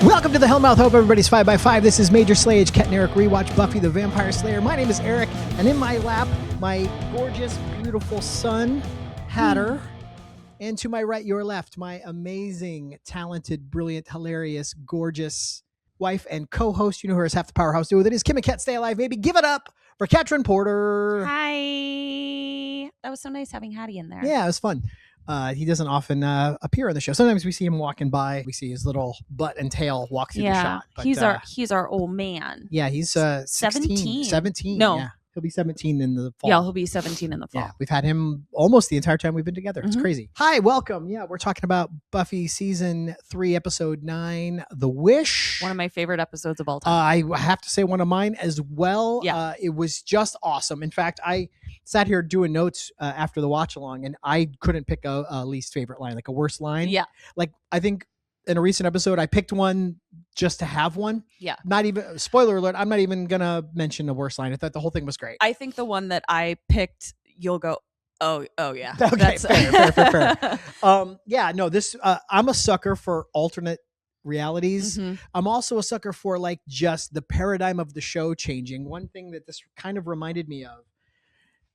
Welcome to the Hellmouth. Hope everybody's 5x5. This is Major Slayage, Ket Arik, Rewatch, Buffy the Vampire Slayer. My name is Eric, and in my lap, my gorgeous, beautiful son, Hatter. And to my right, your left, my amazing, talented, brilliant, hilarious, gorgeous wife and co-host. You know her as half the powerhouse duo that is Kim and Ket. Stay alive, baby. Give it up for Ketryn Porter. Hi. That was so nice having Hattie in there. Yeah, it was fun. He doesn't often appear on the show. Sometimes we see him walking by. We see his little butt and tail walk through the shot. But, he's our old man. Yeah, he's 17. 17. No. Yeah. He'll be 17 in the fall. Yeah, he'll be 17 in the fall. Yeah, we've had him almost the entire time we've been together. It's crazy. Hi, welcome. Yeah, we're talking about Buffy season 3, episode 9, The Wish. One of my favorite episodes of all time. I have to say one of mine as well. Yeah. It was just awesome. In fact, I sat here doing notes after the watch along, and I couldn't pick a least favorite line, like a worst line. Yeah. Like, I think in a recent episode, I picked one just to have one. Yeah. Not even, spoiler alert, I'm not even going to mention the worst line. I thought the whole thing was great. I think the one that I picked, you'll go, oh yeah. Okay, fair. Yeah, no, this, I'm a sucker for alternate realities. I'm also a sucker for like just the paradigm of the show changing. One thing that this kind of reminded me of,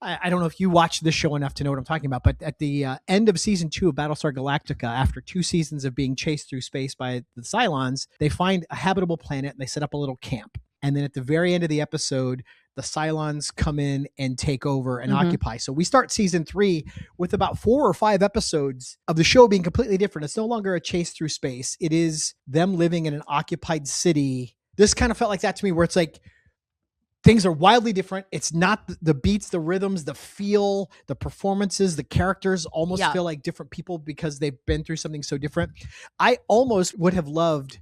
I don't know if you watched this show enough to know what I'm talking about, but at the end of season 2 of Battlestar Galactica, after 2 seasons of being chased through space by the Cylons, they find a habitable planet and they set up a little camp. And then at the very end of the episode, the Cylons come in and take over and occupy. So we start season 3 with about 4 or 5 episodes of the show being completely different. It's no longer a chase through space. It is them living in an occupied city. This kind of felt like that to me, where it's like, things are wildly different. It's not the beats, the rhythms, the feel, the performances, the characters almost feel like different people because they've been through something so different. I almost would have loved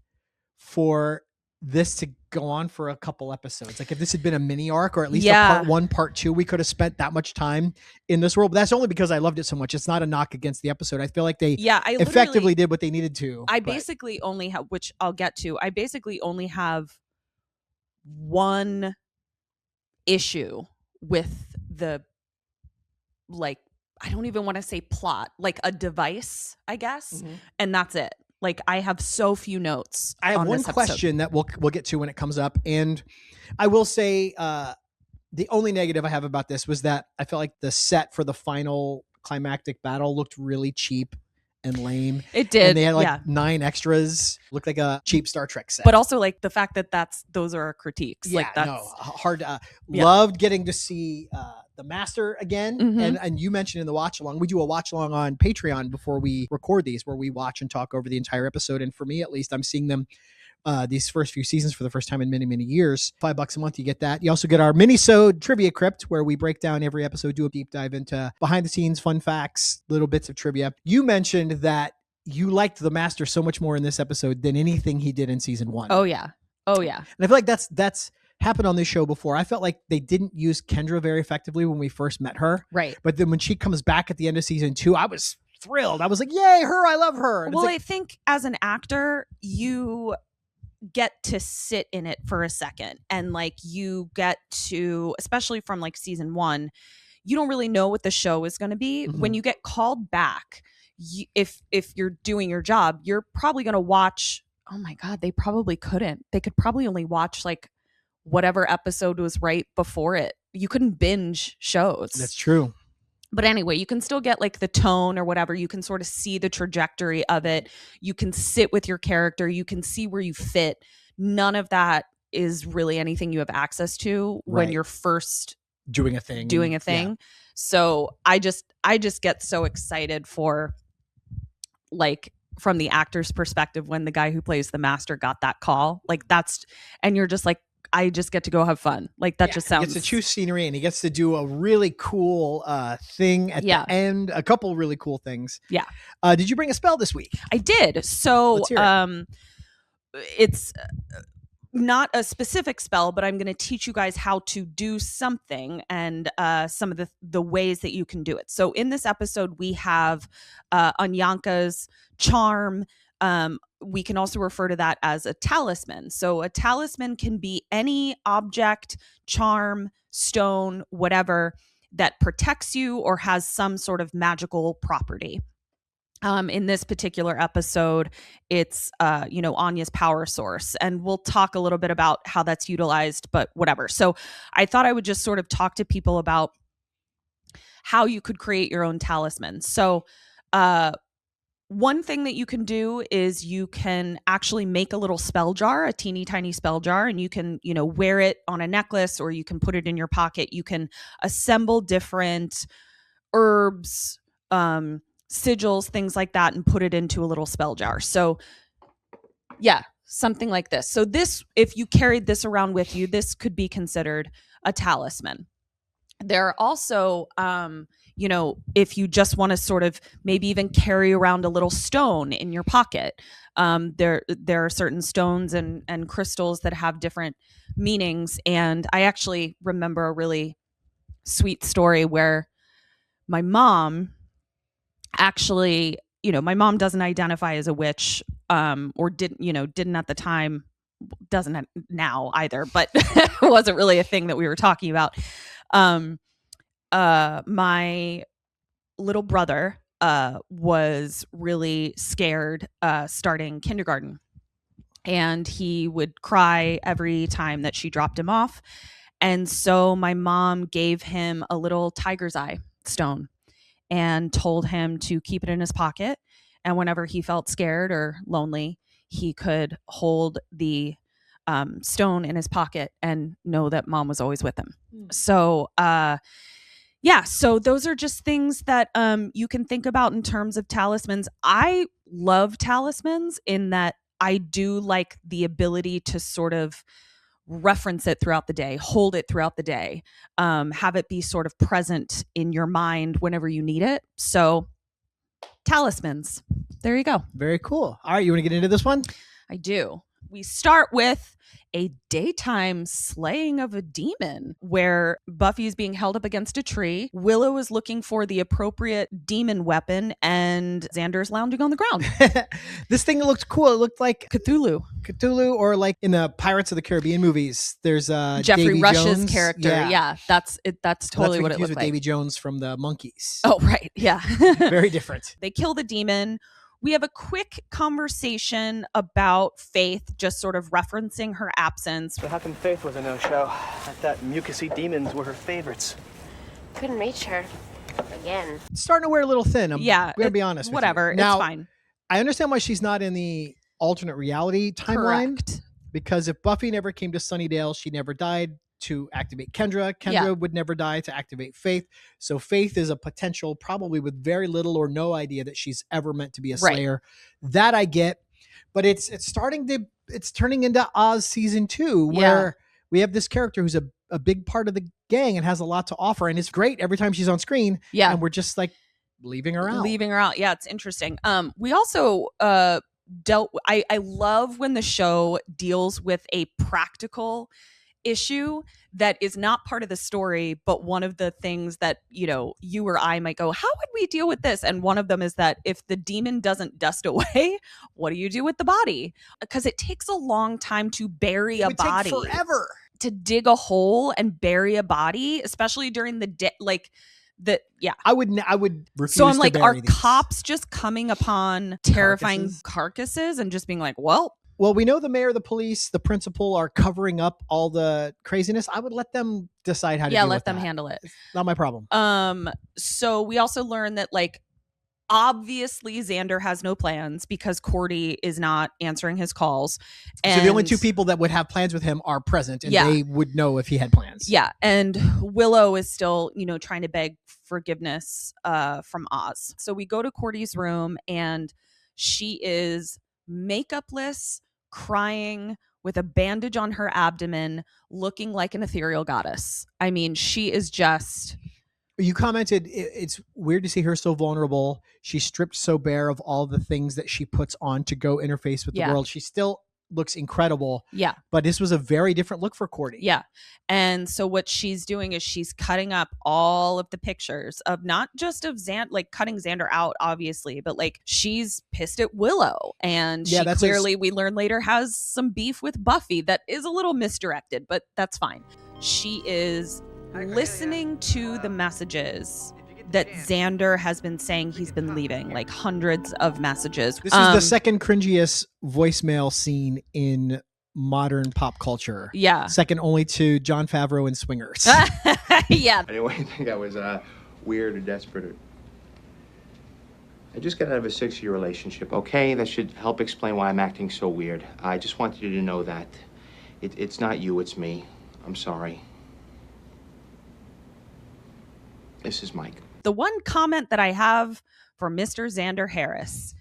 for this to go on for a couple episodes. Like if this had been a mini arc or at least a part 1, part 2, we could have spent that much time in this world. But that's only because I loved it so much. It's not a knock against the episode. I feel like they effectively did what they needed to. Basically only have, which I'll get to, I basically only have one issue with the, like, I don't even want to say plot, like a device, I guess, and that's it. Like I have so few notes. I have one question that we'll get to when it comes up, and I will say the only negative I have about this was that I felt like the set for the final climactic battle looked really cheap and lame. It did. And they had like 9 extras. Looked like a cheap Star Trek set. But also like the fact that those are our critiques. Yeah, like that's hard. Loved getting to see the Master again. And you mentioned in the watch along, we do a watch along on Patreon before we record these, where we watch and talk over the entire episode. And for me, at least, I'm seeing them these first few seasons for the first time in many, many years. $5 a month, you get that. You also get our mini-sode Trivia Crypt, where we break down every episode, do a deep dive into behind the scenes, fun facts, little bits of trivia. You mentioned that you liked the Master so much more in this episode than anything he did in season 1. Oh yeah. And I feel like that's happened on this show before. I felt like they didn't use Kendra very effectively when we first met her. Right. But then when she comes back at the end of season 2, I was thrilled. I was like, yay, her, I love her. And well, I think as an actor, you get to sit in it for a second, and like you get to, especially from like season 1, you don't really know what the show is going to be. When you get called back, if you're doing your job, you're probably going to watch, oh my God, they could probably only watch like whatever episode was right before it. You couldn't binge shows. That's true. But anyway, you can still get like the tone or whatever. You can sort of see the trajectory of it. You can sit with your character. You can see where you fit. None of that is really anything you have access to when you're first doing a thing. Yeah. So I just get so excited for, like, from the actor's perspective, when the guy who plays the Master got that call, like and you're just like, I just get to go have fun. Like that just sounds. He gets to choose scenery, and he gets to do a really cool thing at the end. A couple really cool things. Yeah. Did you bring a spell this week? I did. So let's hear it. It's not a specific spell, but I'm going to teach you guys how to do something and some of the ways that you can do it. So in this episode, we have Anyanka's charm. We can also refer to that as a talisman. So a talisman can be any object, charm, stone, whatever, that protects you or has some sort of magical property. In this particular episode, it's Anya's power source, and we'll talk a little bit about how that's utilized, but whatever. So I thought I would just sort of talk to people about how you could create your own talisman. So one thing that you can do is you can actually make a little spell jar, a teeny tiny spell jar, and you can, wear it on a necklace, or you can put it in your pocket. You can assemble different herbs, sigils, things like that, and put it into a little spell jar. So yeah, something like this. So this, if you carried this around with you, this could be considered a talisman. There are also, if you just want to sort of maybe even carry around a little stone in your pocket, there are certain stones and crystals that have different meanings. And I actually remember a really sweet story where my mom actually, my mom doesn't identify as a witch, or didn't at the time, doesn't now either, but it wasn't really a thing that we were talking about. My little brother was really scared starting kindergarten, and he would cry every time that she dropped him off. And so my mom gave him a little tiger's eye stone and told him to keep it in his pocket, and whenever he felt scared or lonely, he could hold the stone in his pocket and know that mom was always with him. So so those are just things that you can think about in terms of talismans. I love talismans in that I do like the ability to sort of reference it throughout the day, hold it throughout the day, have it be sort of present in your mind whenever you need it. So talismans, there you go. Very cool. All right, you want to get into this one? I do. We start with a daytime slaying of a demon where Buffy is being held up against a tree. Willow is looking for the appropriate demon weapon, and Xander's lounging on the ground. This thing looked cool. It looked like Cthulhu, or like in the Pirates of the Caribbean movies. There's Jeffrey Davy Rush's Jones. character. Yeah, that's it. That's totally what it looked with like. Davy Jones from the Monkees. Oh, right. Yeah. Very different. They kill the demon. We have a quick conversation about Faith, just sort of referencing her absence. So how come Faith was a no-show? I thought mucusy demons were her favorites. Couldn't reach her. Again. It's starting to wear a little thin. I'm going to be honest with whatever, you. Now, it's fine. I understand why she's not in the alternate reality timeline. Correct. Because if Buffy never came to Sunnydale, she never died to activate Kendra. Kendra would never die to activate Faith. So Faith is a potential, probably with very little or no idea that she's ever meant to be a Slayer. Right. That I get. But it's turning into Oz season 2, where we have this character who's a big part of the gang and has a lot to offer. And it's great every time she's on screen. Yeah. And we're just like leaving her out. Yeah, it's interesting. We also I love when the show deals with a practical issue that is not part of the story, but one of the things that you or I might go, how would we deal with this? And one of them is that if the demon doesn't dust away, what do you do with the body? Because it takes a long time to bury a body. Take forever to dig a hole and bury a body, especially during the day. I would refuse. So I'm like, are cops just coming upon terrifying carcasses and just being like, well, we know the mayor, the police, the principal are covering up all the craziness. I would let them decide how to deal with that. Let them handle it. It's not my problem. So we also learned that, obviously Xander has no plans because Cordy is not answering his calls. And so the only two people that would have plans with him are present, and they would know if he had plans. Yeah. And Willow is still, trying to beg forgiveness from Oz. So we go to Cordy's room, and she is makeupless, crying, with a bandage on her abdomen, looking like an ethereal goddess. I mean, she is just... You commented it's weird to see her so vulnerable. She's stripped so bare of all the things that she puts on to go interface with the world. She still looks incredible. Yeah. But this was a very different look for Cordy. Yeah. And so what she's doing is she's cutting up all of the pictures of not just of cutting Xander out, obviously, but she's pissed at Willow. And she clearly, we learn later, has some beef with Buffy that is a little misdirected, but that's fine. She is listening to the messages that Xander has been saying he's been leaving, like hundreds of messages. This is the second cringiest voicemail scene in modern pop culture. Yeah. Second only to Jon Favreau in Swingers. Yeah. I didn't think I was weird or desperate. I just got out of a 6-year relationship, okay? That should help explain why I'm acting so weird. I just wanted you to know that. It's not you, it's me. I'm sorry. This is Mike. The one comment that I have for Mr. Xander Harris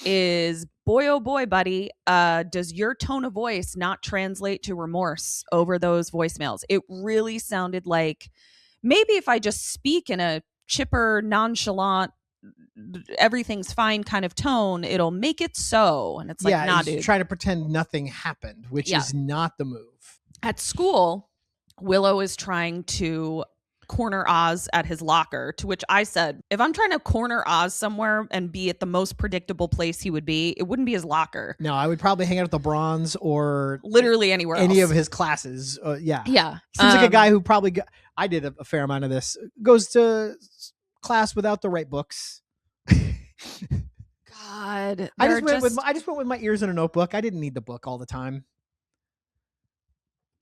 is, boy, oh boy, buddy, does your tone of voice not translate to remorse over those voicemails? It really sounded like maybe if I just speak in a chipper, nonchalant, everything's fine kind of tone, it'll make it so. And it's like, nah, dude. Try to pretend nothing happened, which is not the move. At school, Willow is trying to corner Oz at his locker, to which I said, if I'm trying to corner Oz somewhere and be at the most predictable place he would be, it wouldn't be his locker. No, I would probably hang out at the Bronze or literally anywhere else. Any of his classes. Yeah. Seems like a guy who probably I did a fair amount of this, goes to class without the right books. God, I just went with my ears in a notebook. I didn't need the book all the time.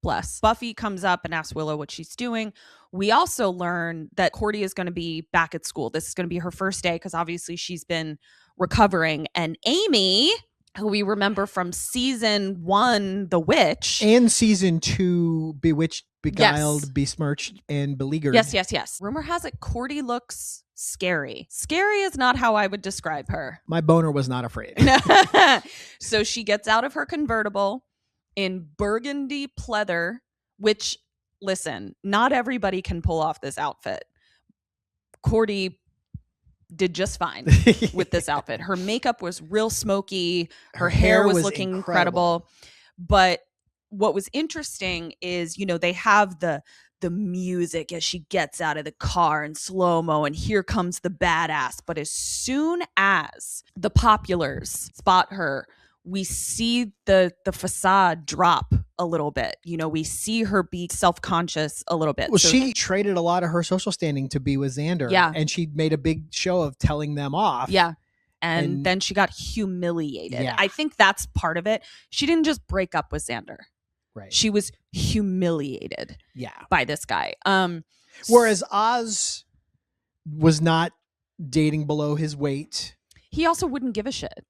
Bless. Buffy comes up and asks Willow what she's doing. We also learn that Cordy is going to be back at school. This is going to be her first day because obviously she's been recovering. And Amy, who we remember from season 1, The Witch. And season 2, Bewitched, Beguiled, Besmirched, and Beleaguered. Yes. Rumor has it Cordy looks scary. Scary is not how I would describe her. My boner was not afraid. So she gets out of her convertible in burgundy pleather, which, listen, not everybody can pull off this outfit. Cordy did just fine with this outfit. Her makeup was real smoky. Her hair was looking incredible. But what was interesting is, they have the music as she gets out of the car in slow-mo, and here comes the badass. But as soon as the populars spot her, we see the facade drop a little bit. We see her be self-conscious a little bit. Well, she traded a lot of her social standing to be with Xander. Yeah. And she made a big show of telling them off. Yeah. And then she got humiliated. Yeah. I think that's part of it. She didn't just break up with Xander. Right. She was humiliated by this guy. Whereas Oz was not dating below his weight. He also wouldn't give a shit.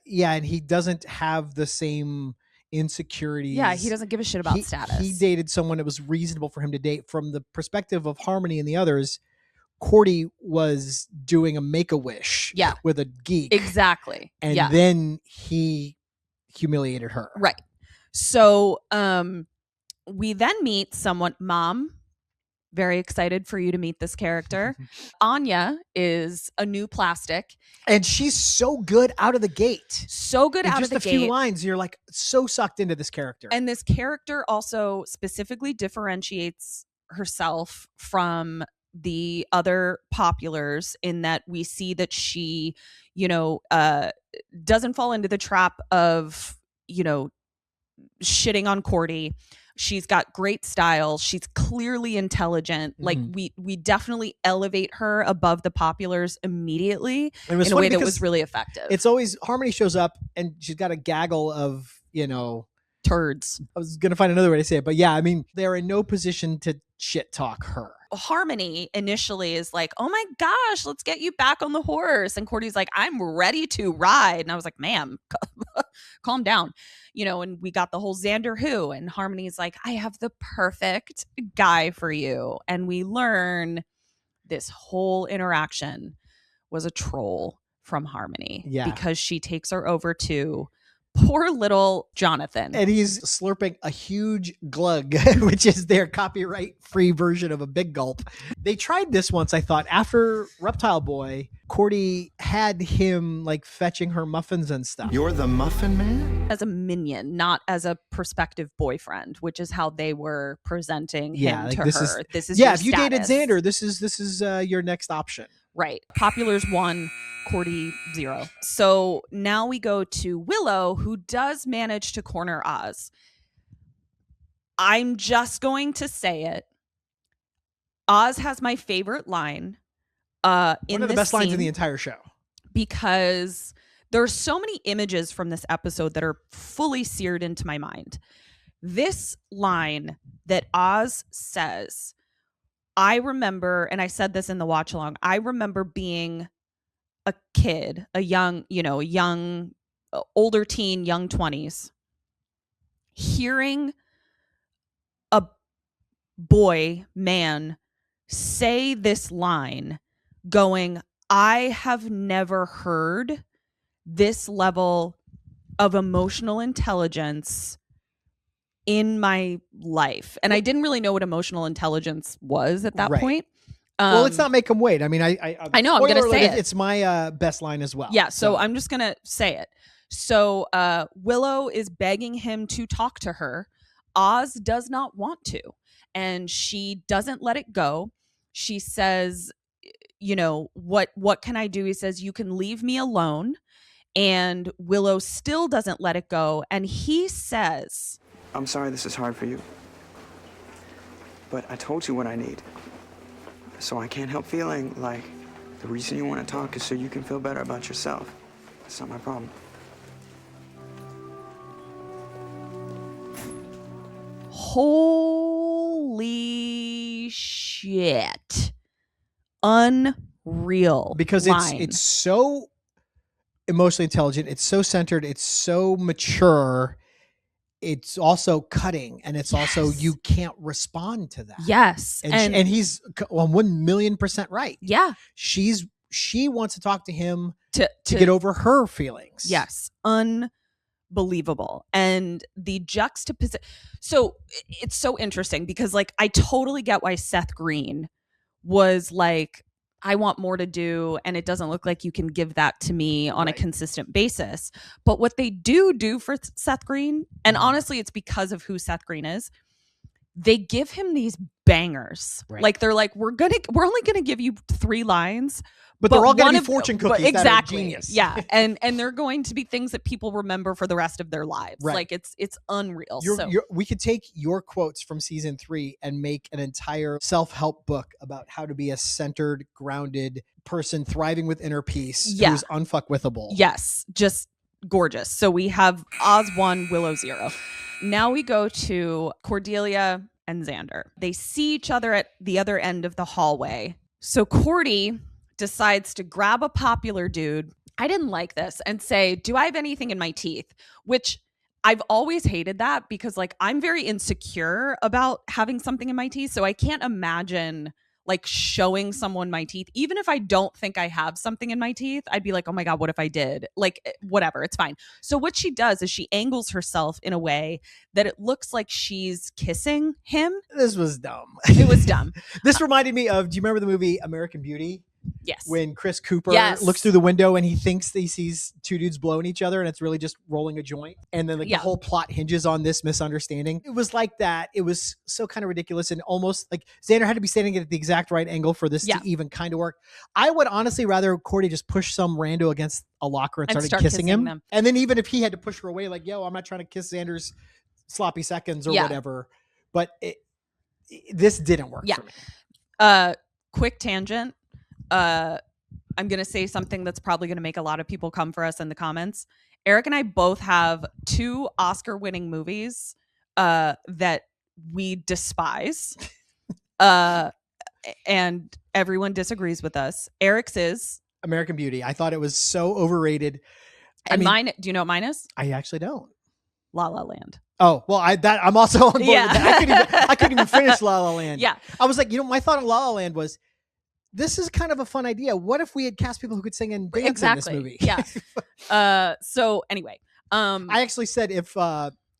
And he doesn't have the same insecurities. Yeah, he doesn't give a shit about status. He dated someone that was reasonable for him to date. From the perspective of Harmony and the others, Cordy was doing a Make-A-Wish with a geek. Exactly. And then he humiliated her. Right. So we then meet someone, Mom. Very excited for you to meet this character. Anya is a new plastic. And she's so good out of the gate. So good out of the gate. Just a few lines, you're like so sucked into this character. And this character also specifically differentiates herself from the other populars in that we see that she, doesn't fall into the trap of, shitting on Cordy. She's got great style. She's clearly intelligent. Like we definitely elevate her above the populars immediately in a way that was really effective. It's always Harmony shows up and she's got a gaggle of, turds. I was going to find another way to say it, but yeah, I mean, they're in no position to shit talk her. Harmony initially is like, oh my gosh, let's get you back on the horse. And Cordy's like, I'm ready to ride. And I was like, ma'am, calm down. And we got the whole Xander who, and Harmony's like, I have the perfect guy for you. And we learn this whole interaction was a troll from Harmony. Yeah. Because she takes her over to poor little Jonathan. And he's slurping a huge glug, which is their copyright-free version of a big gulp. They tried this once, I thought. After Reptile Boy, Cordy had him like fetching her muffins and stuff. You're the muffin man? As a minion, not as a prospective boyfriend, which is how they were presenting him like to this her. This is yeah, your if you status. dated Xander, this is your next option. Right. Populars 1, Cordy 0. So now we go to Willow, who does manage to corner Oz. I'm just going to say it. Oz has my favorite line One of the best lines in the entire show. Because there are so many images from this episode that are fully seared into my mind. This line that Oz says, I remember, and I said this in the watch along, I remember being a kid, a young, older teen, young 20s, hearing a man say this line, going, I have never heard this level of emotional intelligence in my life. And I didn't really know what emotional intelligence was at that point. Well, let's not make them wait. I mean, I know, I'm going to say it. It's my best line as well. Yeah, so I'm just going to say it. So Willow is begging him to talk to her. Oz does not want to, and she doesn't let it go. She says, what can I do? He says, you can leave me alone. And Willow still doesn't let it go. And he says, I'm sorry this is hard for you, but I told you what I need. So I can't help feeling like the reason you want to talk is so you can feel better about yourself. That's not my problem. Holy shit. Unreal. Because it's so emotionally intelligent, it's so centered, it's so mature, it's also cutting, and it's also, you can't respond to that. Yes. And he's 1,000,000% right. Yeah. She wants to talk to him to get over her feelings. Yes. Unbelievable. And the juxtaposition. So it's so interesting because, like, I totally get why Seth Green was like, I want more to do, and it doesn't look like you can give that to me on a consistent basis. But what they do for Seth Green, and honestly, it's because of who Seth Green is, they give him these bangers. Right. Like, they're like, we're only gonna give you 3 lines, but they're all gonna be fortune cookies. Exactly. That are genius. Yeah, and they're going to be things that people remember for the rest of their lives. Right. Like, it's unreal. We could take your quotes from season 3 and make an entire self-help book about how to be a centered, grounded person thriving with inner peace, who's unfuckwithable. Yes, just gorgeous. So we have Oz 1, Willow 0. Now we go to Cordelia and Xander. They see each other at the other end of the hallway. So Cordy decides to grab a popular dude, I didn't like this, and say, do I have anything in my teeth? Which I've always hated that because, like, I'm very insecure about having something in my teeth. So I can't imagine, like, showing someone my teeth. Even if I don't think I have something in my teeth, I'd be like, oh my God, what if I did? Like, whatever, it's fine. So what she does is she angles herself in a way that it looks like she's kissing him. This was dumb. It was dumb. This reminded me of, do you remember the movie American Beauty? Yes. When Chris Cooper looks through the window and he thinks that he sees 2 dudes blowing each other, and it's really just rolling a joint. And then the whole plot hinges on this misunderstanding. It was like that. It was so kind of ridiculous, and almost like Xander had to be standing at the exact right angle for this to even kind of work. I would honestly rather Cordy just push some rando against a locker and start kissing him. Them. And then even if he had to push her away, like, yo, I'm not trying to kiss Xander's sloppy seconds or whatever. But this didn't work for me. Quick tangent. I'm going to say something that's probably going to make a lot of people come for us in the comments. Eric and I both have 2 Oscar-winning movies that we despise. And everyone disagrees with us. Eric's is American Beauty. I thought it was so overrated. And mine, do you know what mine is? I actually don't. La La Land. Oh, well, I'm also on board with that. I couldn't even finish La La Land. Yeah. I was like, my thought on La La Land was, this is kind of a fun idea. What if we had cast people who could sing and dance in this movie? Yeah. So anyway, I actually said if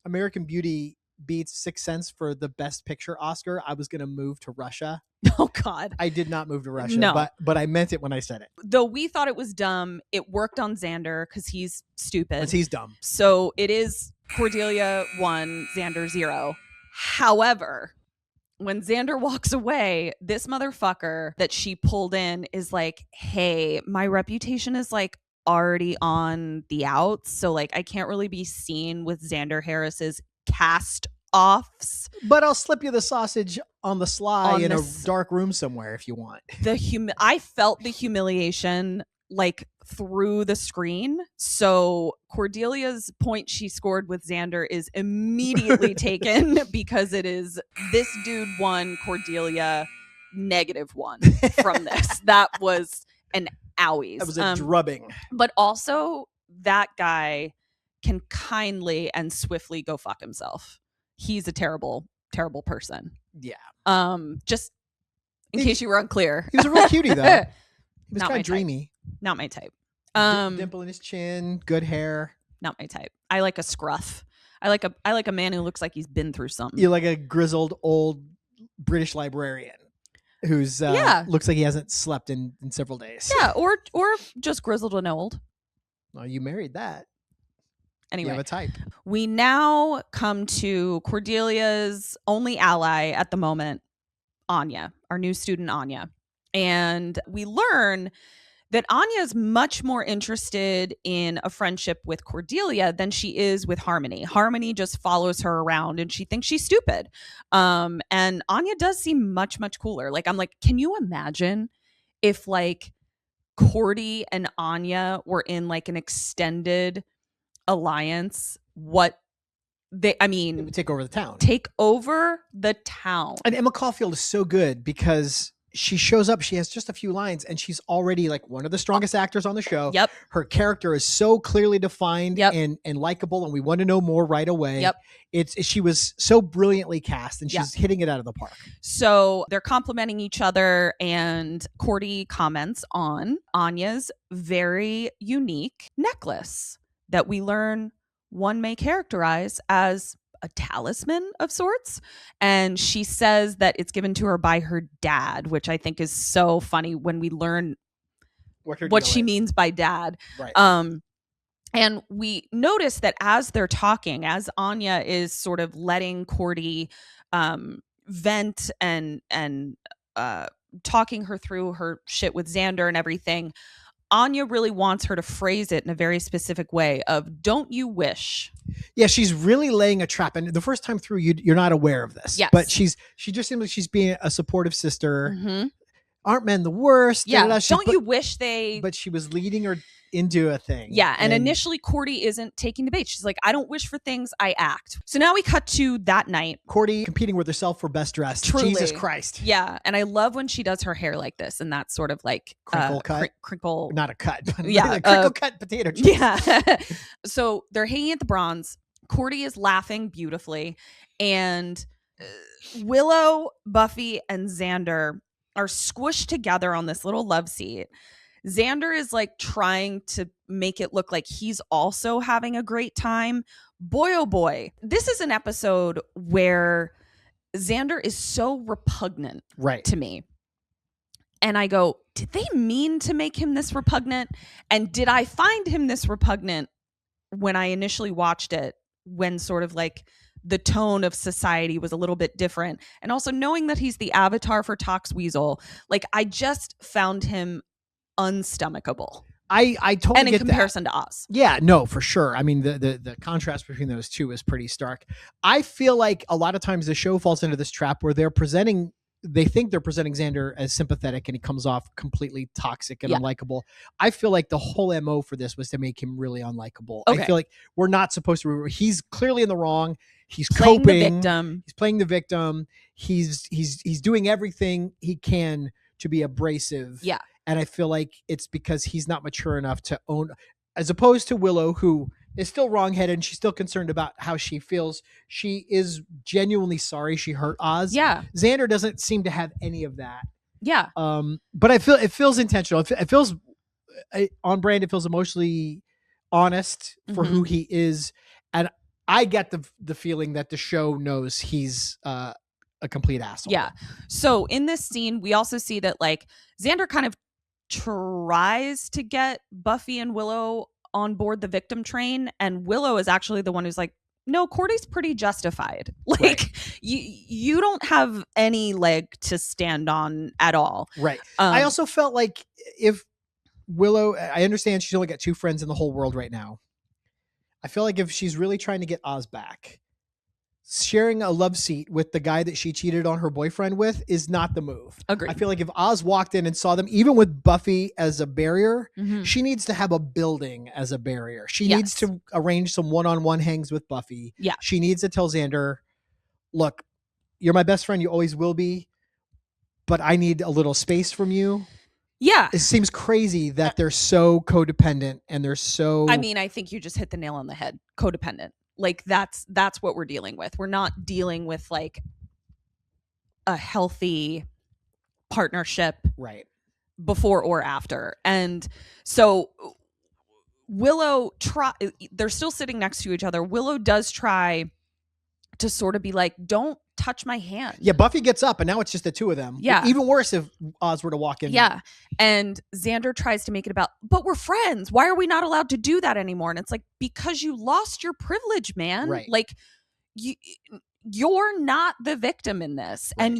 American Beauty beats Sixth Sense for the Best Picture Oscar, I was going to move to Russia. Oh God. I did not move to Russia, no. but I meant it when I said it. Though we thought it was dumb, it worked on Xander because he's stupid. Because he's dumb. So it is Cordelia 1, Xander 0. However, when Xander walks away, this motherfucker that she pulled in is like, hey, my reputation is like already on the outs. So like I can't really be seen with Xander Harris's cast offs. But I'll slip you the sausage on the sly On in a this- dark room somewhere if you want. I felt the humiliation like through the screen. So Cordelia's point she scored with Xander is immediately taken because it is this dude won, Cordelia -1 from this. That was an owies. That was a drubbing. But also that guy can kindly and swiftly go fuck himself. He's a terrible, terrible person. Yeah. Just in case you were unclear. He was a real cutie though. He was Not kind my of dreamy. Not my type. Dimple in his chin, good hair. Not my type. I like a scruff. I like a man who looks like he's been through something. You're like a grizzled old British librarian who's looks like he hasn't slept in several days. Yeah, or just grizzled and old. Well, you married that. Anyway, You have a type. we now come to Cordelia's only ally at the moment, Anya, our new student Anya. And we learn that Anya is much more interested in a friendship with Cordelia than she is with Harmony. Harmony just follows her around and she thinks she's stupid. And Anya does seem much, much cooler. Like, I'm like, can you imagine if like Cordy and Anya were in like an extended alliance? It would take over the town. Take over the town. And Emma Caulfield is so good because she shows up, she has just a few lines, and she's already like one of the strongest actors on the show. Yep. Her character is so clearly defined Yep. and likable, and we want to know more right away. Yep. She was so brilliantly cast, and she's hitting it out of the park. So they're complimenting each other, and Cordy comments on Anya's very unique necklace that we learn one may characterize as a talisman of sorts. And she says that it's given to her by her dad, which I think is so funny when we learn what she means by dad. Right. And we notice that as they're talking, as Anya is sort of letting Cordy vent and talking her through her shit with Xander and everything, Anya really wants her to phrase it in a very specific way of, don't you wish? Yeah, she's really laying a trap. And the first time through, you're not aware of this. Yes. But she just seems like she's being a supportive sister. Mm-hmm. Aren't men the worst? Yeah. Don't you wish they... But she was leading her into a thing. Yeah. And initially, Cordy isn't taking the bait. She's like, I don't wish for things, I act. So now we cut to that night. Cordy competing with herself for best dressed. Truly. Jesus Christ. Yeah. And I love when she does her hair like this and that's sort of like crinkle cut. Crinkle. Not a cut. But Yeah. crinkle cut potato chips. Yeah. So they're hanging at the bronze. Cordy is laughing beautifully. And Willow, Buffy, and Xander are squished together on this little love seat. Xander is like trying to make it look like he's also having a great time. Boy, oh boy. This is an episode where Xander is so repugnant to me. And I go, did they mean to make him this repugnant? And did I find him this repugnant when I initially watched it, when sort of like the tone of society was a little bit different? And also knowing that he's the avatar for Tox Weasel, like I just found him unstomachable. I totally and in get comparison that. to Oz. Yeah, no, for sure. I mean, the contrast between those two is pretty stark. I feel like a lot of times the show falls into this trap where they think they're presenting Xander as sympathetic and he comes off completely toxic and unlikable. I feel like the whole MO for this was to make him really unlikable. Okay. I feel like we're not supposed to. He's clearly in the wrong. He's Playing coping. the victim. He's playing the victim. He's doing everything he can to be abrasive. Yeah. And I feel like it's because he's not mature enough to own, as opposed to Willow, who is still wrongheaded and she's still concerned about how she feels. She is genuinely sorry she hurt Oz. Yeah. Xander doesn't seem to have any of that. Yeah. But I feel it feels intentional. It feels on brand. It feels emotionally honest for who he is. And I get the feeling that the show knows he's a complete asshole. Yeah. So in this scene, we also see that like Xander kind of tries to get Buffy and Willow on board the victim train, and Willow is actually the one who's like, no, Cordy's pretty justified. Like you don't have any leg to stand on at all. Right. I also felt like if Willow, I understand she's only got 2 friends in the whole world right now. I feel like if she's really trying to get Oz back, sharing a love seat with the guy that she cheated on her boyfriend with is not the move. Agreed. I feel like if Oz walked in and saw them, even with Buffy as a barrier, Mhm. she needs to have a building as a barrier. She Yes. needs to arrange some one-on-one hangs with Buffy. Yeah. She needs to tell Xander, look, you're my best friend. You always will be, but I need a little space from you. Yeah. It seems crazy that they're so codependent and they're so... I mean, I think you just hit the nail on the head. Codependent. Like that's what we're dealing with. We're not dealing with like a healthy partnership right. before or after. And so Willow they're still sitting next to each other. Willow does try to sort of be like, don't touch my hand. Yeah, Buffy gets up and now it's just the two of them. Yeah. Even worse if Oz were to walk in. Yeah. And Xander tries to make it about, but we're friends. Why are we not allowed to do that anymore? And it's like, because you lost your privilege, man. Right. Like you're not the victim in this. Right. And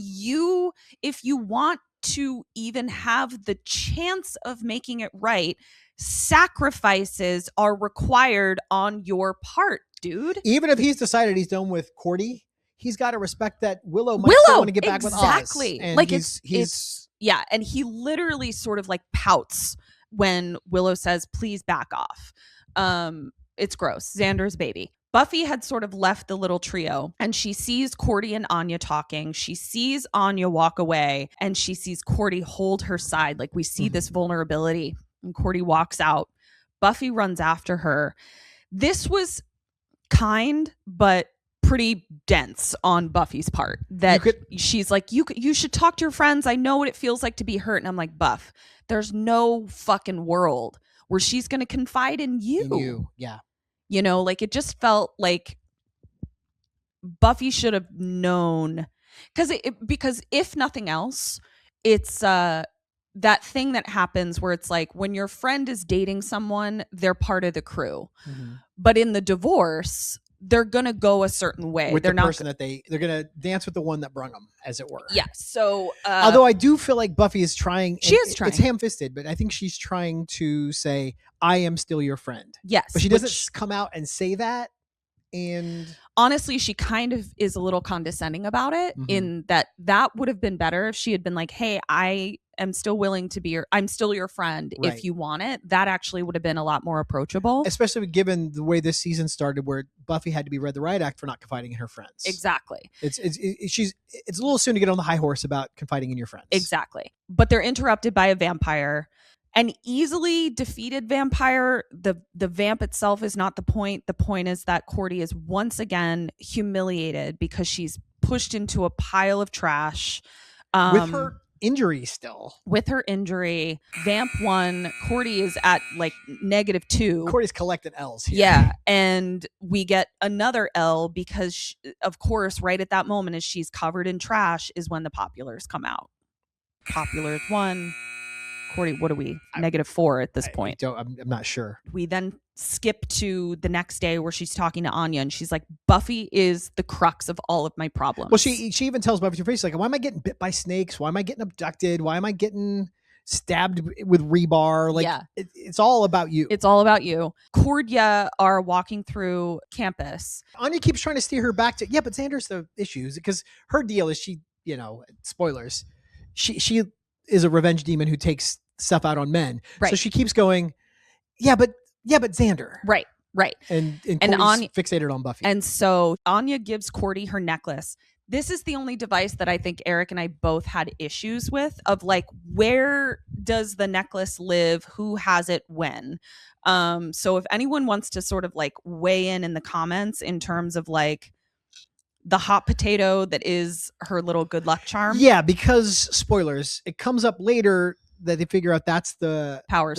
if you want to even have the chance of making it right, sacrifices are required on your part, dude. Even if he's decided he's done with Cordy, he's got to respect that Willow might still want to get back with Oz. Exactly. And like he's yeah, and he literally sort of like pouts when Willow says, please back off. It's gross. Xander's baby. Buffy had sort of left the little trio and she sees Cordy and Anya talking. She sees Anya walk away and she sees Cordy hold her side. Like we see this vulnerability and Cordy walks out. Buffy runs after her. This was kind, but pretty dense on Buffy's part that she's like, you should talk to your friends. I know what it feels like to be hurt. And I'm like, Buff, there's no fucking world where she's going to confide in you. Yeah. You know, like it just felt like Buffy should have known because if nothing else, it's that thing that happens where it's like when your friend is dating someone, they're part of the crew. Mm-hmm. But in the divorce, they're gonna go a certain way. With they're the person that they're gonna dance with the one that brung them, as it were. Yeah. So, although I do feel like Buffy is trying. She is trying. It's ham-fisted, but I think she's trying to say, "I am still your friend." Yes, but she doesn't come out and say that. And honestly, she kind of is a little condescending about it. Mm-hmm. In that would have been better if she had been like, "Hey, I am still willing to be I'm still your friend right. If you want it." That actually would have been a lot more approachable. Especially given the way this season started where Buffy had to be read the riot act for not confiding in her friends. Exactly. It's a little soon to get on the high horse about confiding in your friends. Exactly. But they're interrupted by a vampire. An easily defeated vampire. The vamp itself is not the point. The point is that Cordy is once again humiliated because she's pushed into a pile of trash. With her injury still. With her injury. Vamp 1, Cordy is at like -2. Cordy's collected L's here. Yeah. And we get another L because, of course, right at that moment as she's covered in trash is when the populars come out. Populars 1. Cordy, what are we? -4 at this point. I'm not sure. We then skip to the next day where she's talking to Anya and she's like, Buffy is the crux of all of my problems. Well, she even tells Buffy to her face, like, why am I getting bit by snakes? Why am I getting abducted? Why am I getting stabbed with rebar? Like, yeah. It's all about you. It's all about you. Cordia are walking through campus. Anya keeps trying to steer her back to, but Xander's the issues because her deal is she, spoilers, she is a revenge demon who takes stuff out on men. Right. So she keeps going, but Xander. Right. And Cordy's Anya fixated on Buffy. And so Anya gives Cordy her necklace. This is the only device that I think Eric and I both had issues with of like, where does the necklace live? Who has it when? So if anyone wants to sort of like weigh in the comments in terms of like, the hot potato that is her little good luck charm. Yeah, because spoilers, it comes up later that they figure out that's the power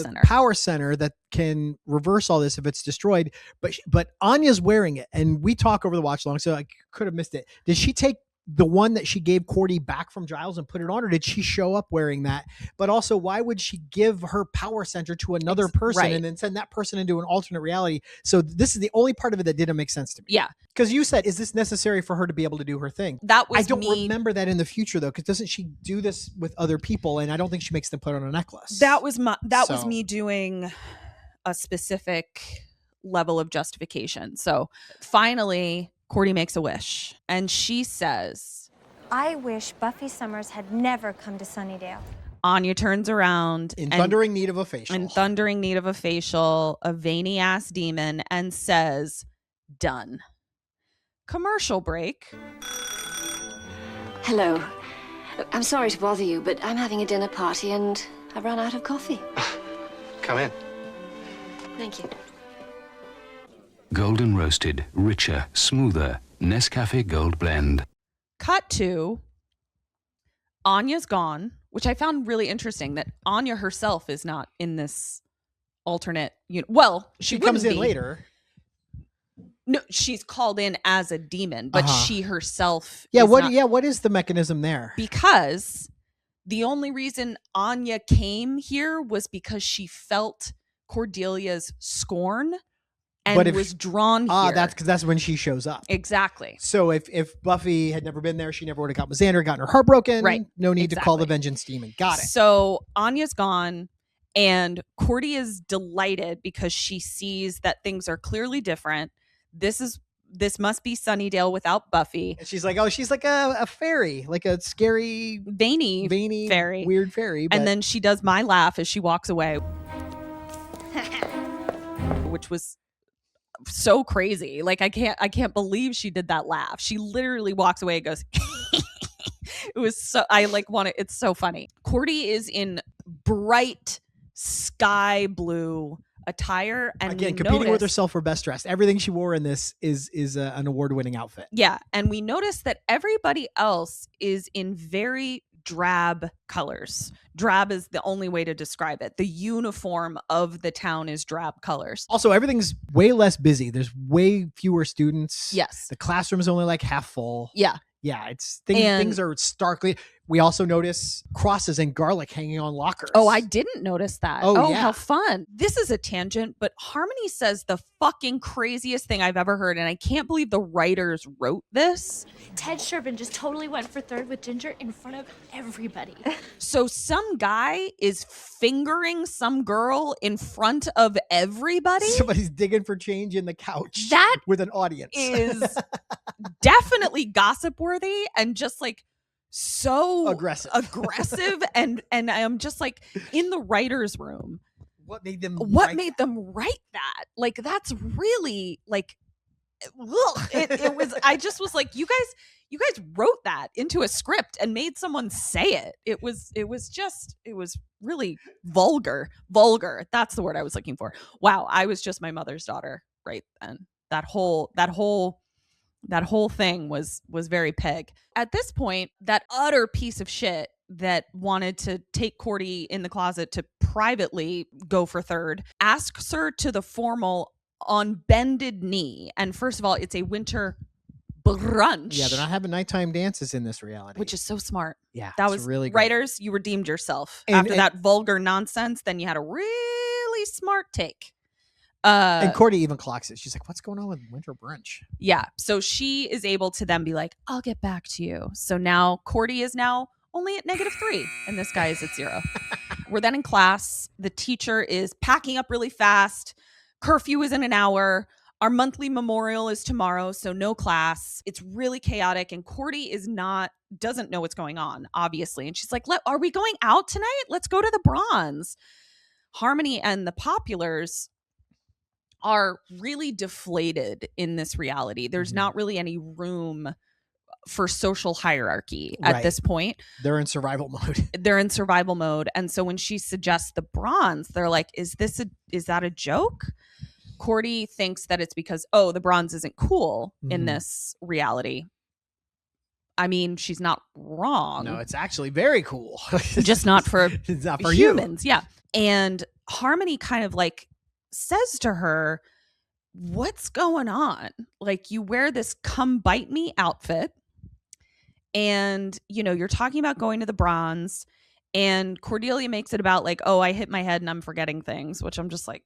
center that can reverse all this if it's destroyed. But Anya's wearing it, and we talk over the watch along, so I could have missed it. Did she take the one that she gave Cordy back from Giles and put it on, or did she show up wearing that? But also, why would she give her power center to another person and then send that person into an alternate reality? So this is the only part of it that didn't make sense to me. Yeah. Because you said, is this necessary for her to be able to do her thing? I don't remember that in the future, though, because doesn't she do this with other people? And I don't think she makes them put on a necklace. That was me doing a specific level of justification. So finally, Cordy makes a wish, and she says, I wish Buffy Summers had never come to Sunnydale. Anya turns around In thundering need of a facial. A veiny ass demon, and says, done. Commercial break. Hello. I'm sorry to bother you, but I'm having a dinner party and I've run out of coffee. Come in. Thank you. Golden roasted, richer, smoother, Nescafe Gold Blend. Cut to Anya's gone, which I found really interesting that Anya herself is not in this alternate. Well, she comes in later. No, she's called in as a demon, but she herself. Yeah. What is the mechanism there? Because the only reason Anya came here was because she felt Cordelia's scorn and was drawn here. That's when she shows up. Exactly. So if Buffy had never been there, she never would have got with Xander, gotten her heart broken. Right. No need to call the vengeance demon. Got it. So Anya's gone, and Cordy is delighted because she sees that things are clearly different. This must be Sunnydale without Buffy. And she's like, oh, she's like a fairy, like a scary, veiny fairy, weird fairy. But... And then she does my laugh as she walks away, which was so crazy. Like I can't believe she did that laugh. She literally walks away and goes. It was so it's so funny. Cordy is in bright sky blue attire, and again competing with herself for best dressed. Everything she wore in this is an award-winning outfit. Yeah, and we notice that everybody else is in very drab colors. Drab is the only way to describe it. The uniform of the town is drab colors. Also, everything's way less busy. There's way fewer students. Yes. The classroom's only like half full. Yeah. Yeah, things are starkly. We also notice crosses and garlic hanging on lockers. Oh, I didn't notice that. Oh, yeah. How fun. This is a tangent, but Harmony says the fucking craziest thing I've ever heard, and I can't believe the writers wrote this. Ted Shervin just totally went for third with Ginger in front of everybody. So some guy is fingering some girl in front of everybody? Somebody's digging for change in the couch. That with an audience. Is definitely gossip worthy and just like so aggressive and I'm just like, in the writer's room, what made them write that? Like, that's really like, ugh. It was, I just was like, you guys wrote that into a script and made someone say it. It was really vulgar. That's the word I was looking for. Wow, I was just my mother's daughter right then. That whole thing was very peg. At this point, that utter piece of shit that wanted to take Cordy in the closet to privately go for third asks her to the formal on bended knee. And first of all, it's a winter brunch. Yeah, they're not having nighttime dances in this reality. Which is so smart. Yeah, that was really good. Writers, you redeemed yourself. After that vulgar nonsense, then you had a really smart take. And Cordy even clocks it. She's like, what's going on with winter brunch? Yeah. So she is able to then be like, I'll get back to you. So now Cordy is now only at -3 and this guy is at 0. We're then in class. The teacher is packing up really fast. Curfew is in an hour. Our monthly memorial is tomorrow, so no class. It's really chaotic, and Cordy doesn't know what's going on, obviously. And she's like, are we going out tonight? Let's go to the Bronze. Harmony and the Populars are really deflated in this reality. There's not really any room for social hierarchy at this point. They're in survival mode. And so when she suggests the Bronze, they're like, is that a joke? Cordy thinks that it's because, the Bronze isn't cool in this reality. I mean, she's not wrong. No, it's actually very cool. Just not for humans. You. Yeah. And Harmony kind of like says to her, what's going on? Like, you wear this come bite me outfit and, you're talking about going to the Bronze, and Cordelia makes it about like, I hit my head and I'm forgetting things, which I'm just like,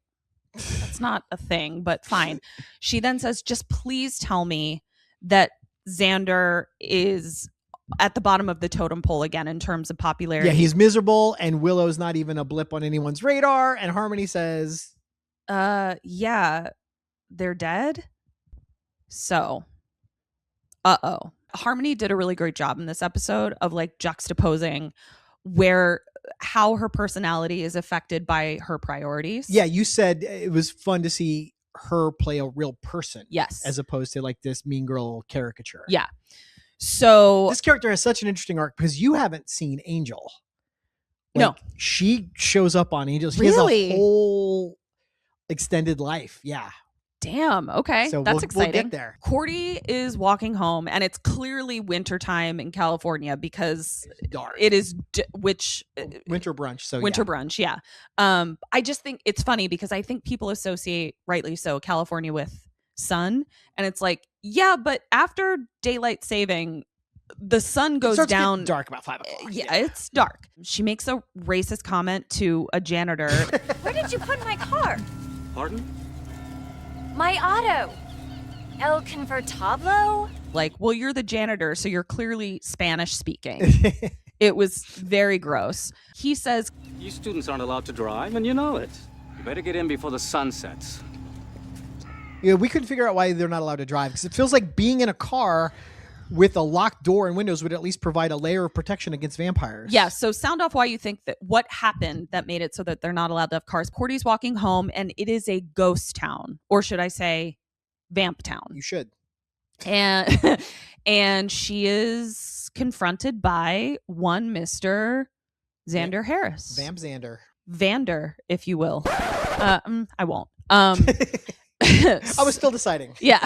that's not a thing, but fine. She then says, just please tell me that Xander is at the bottom of the totem pole again in terms of popularity. Yeah, he's miserable and Willow's not even a blip on anyone's radar. And Harmony says, yeah, they're dead. So Uh-oh. Harmony did a really great job in this episode of like juxtaposing how her personality is affected by her priorities. Yeah, you said it was fun to see her play a real person. Yes. As opposed to like this mean girl caricature. Yeah. So this character has such an interesting arc because you haven't seen Angel. No. She shows up on Angel. She Really? has a whole extended life. Yeah. Damn. Okay. So That's we'll exciting. get there. Cordy is walking home, and it's clearly wintertime in California because It's dark. it is Winter brunch. So winter brunch. Yeah. I just think it's funny because I think people associate, rightly so, California with sun, and it's like, yeah, but after daylight saving, the sun goes down dark about 5 o'clock. Yeah, it's dark. She makes a racist comment to a janitor. Where did you put my car? Pardon? My auto. El Convertible? Like, well, you're the janitor, so you're clearly Spanish speaking. It was very gross. He says, You students aren't allowed to drive, and you know it. You better get in before the sun sets. Yeah, we couldn't figure out why they're not allowed to drive because it feels like being in a car with a locked door and windows would at least provide a layer of protection against vampires. yeah, so sound off why you think that what happened that made it so that they're not allowed to have cars. Cordy's walking home, and it is a ghost town, or should I say vamp town. You should. And and she is confronted by one Mr. Xander Harris. Vamp Xander. Vander, if you will. I won't. I was still deciding. Yeah.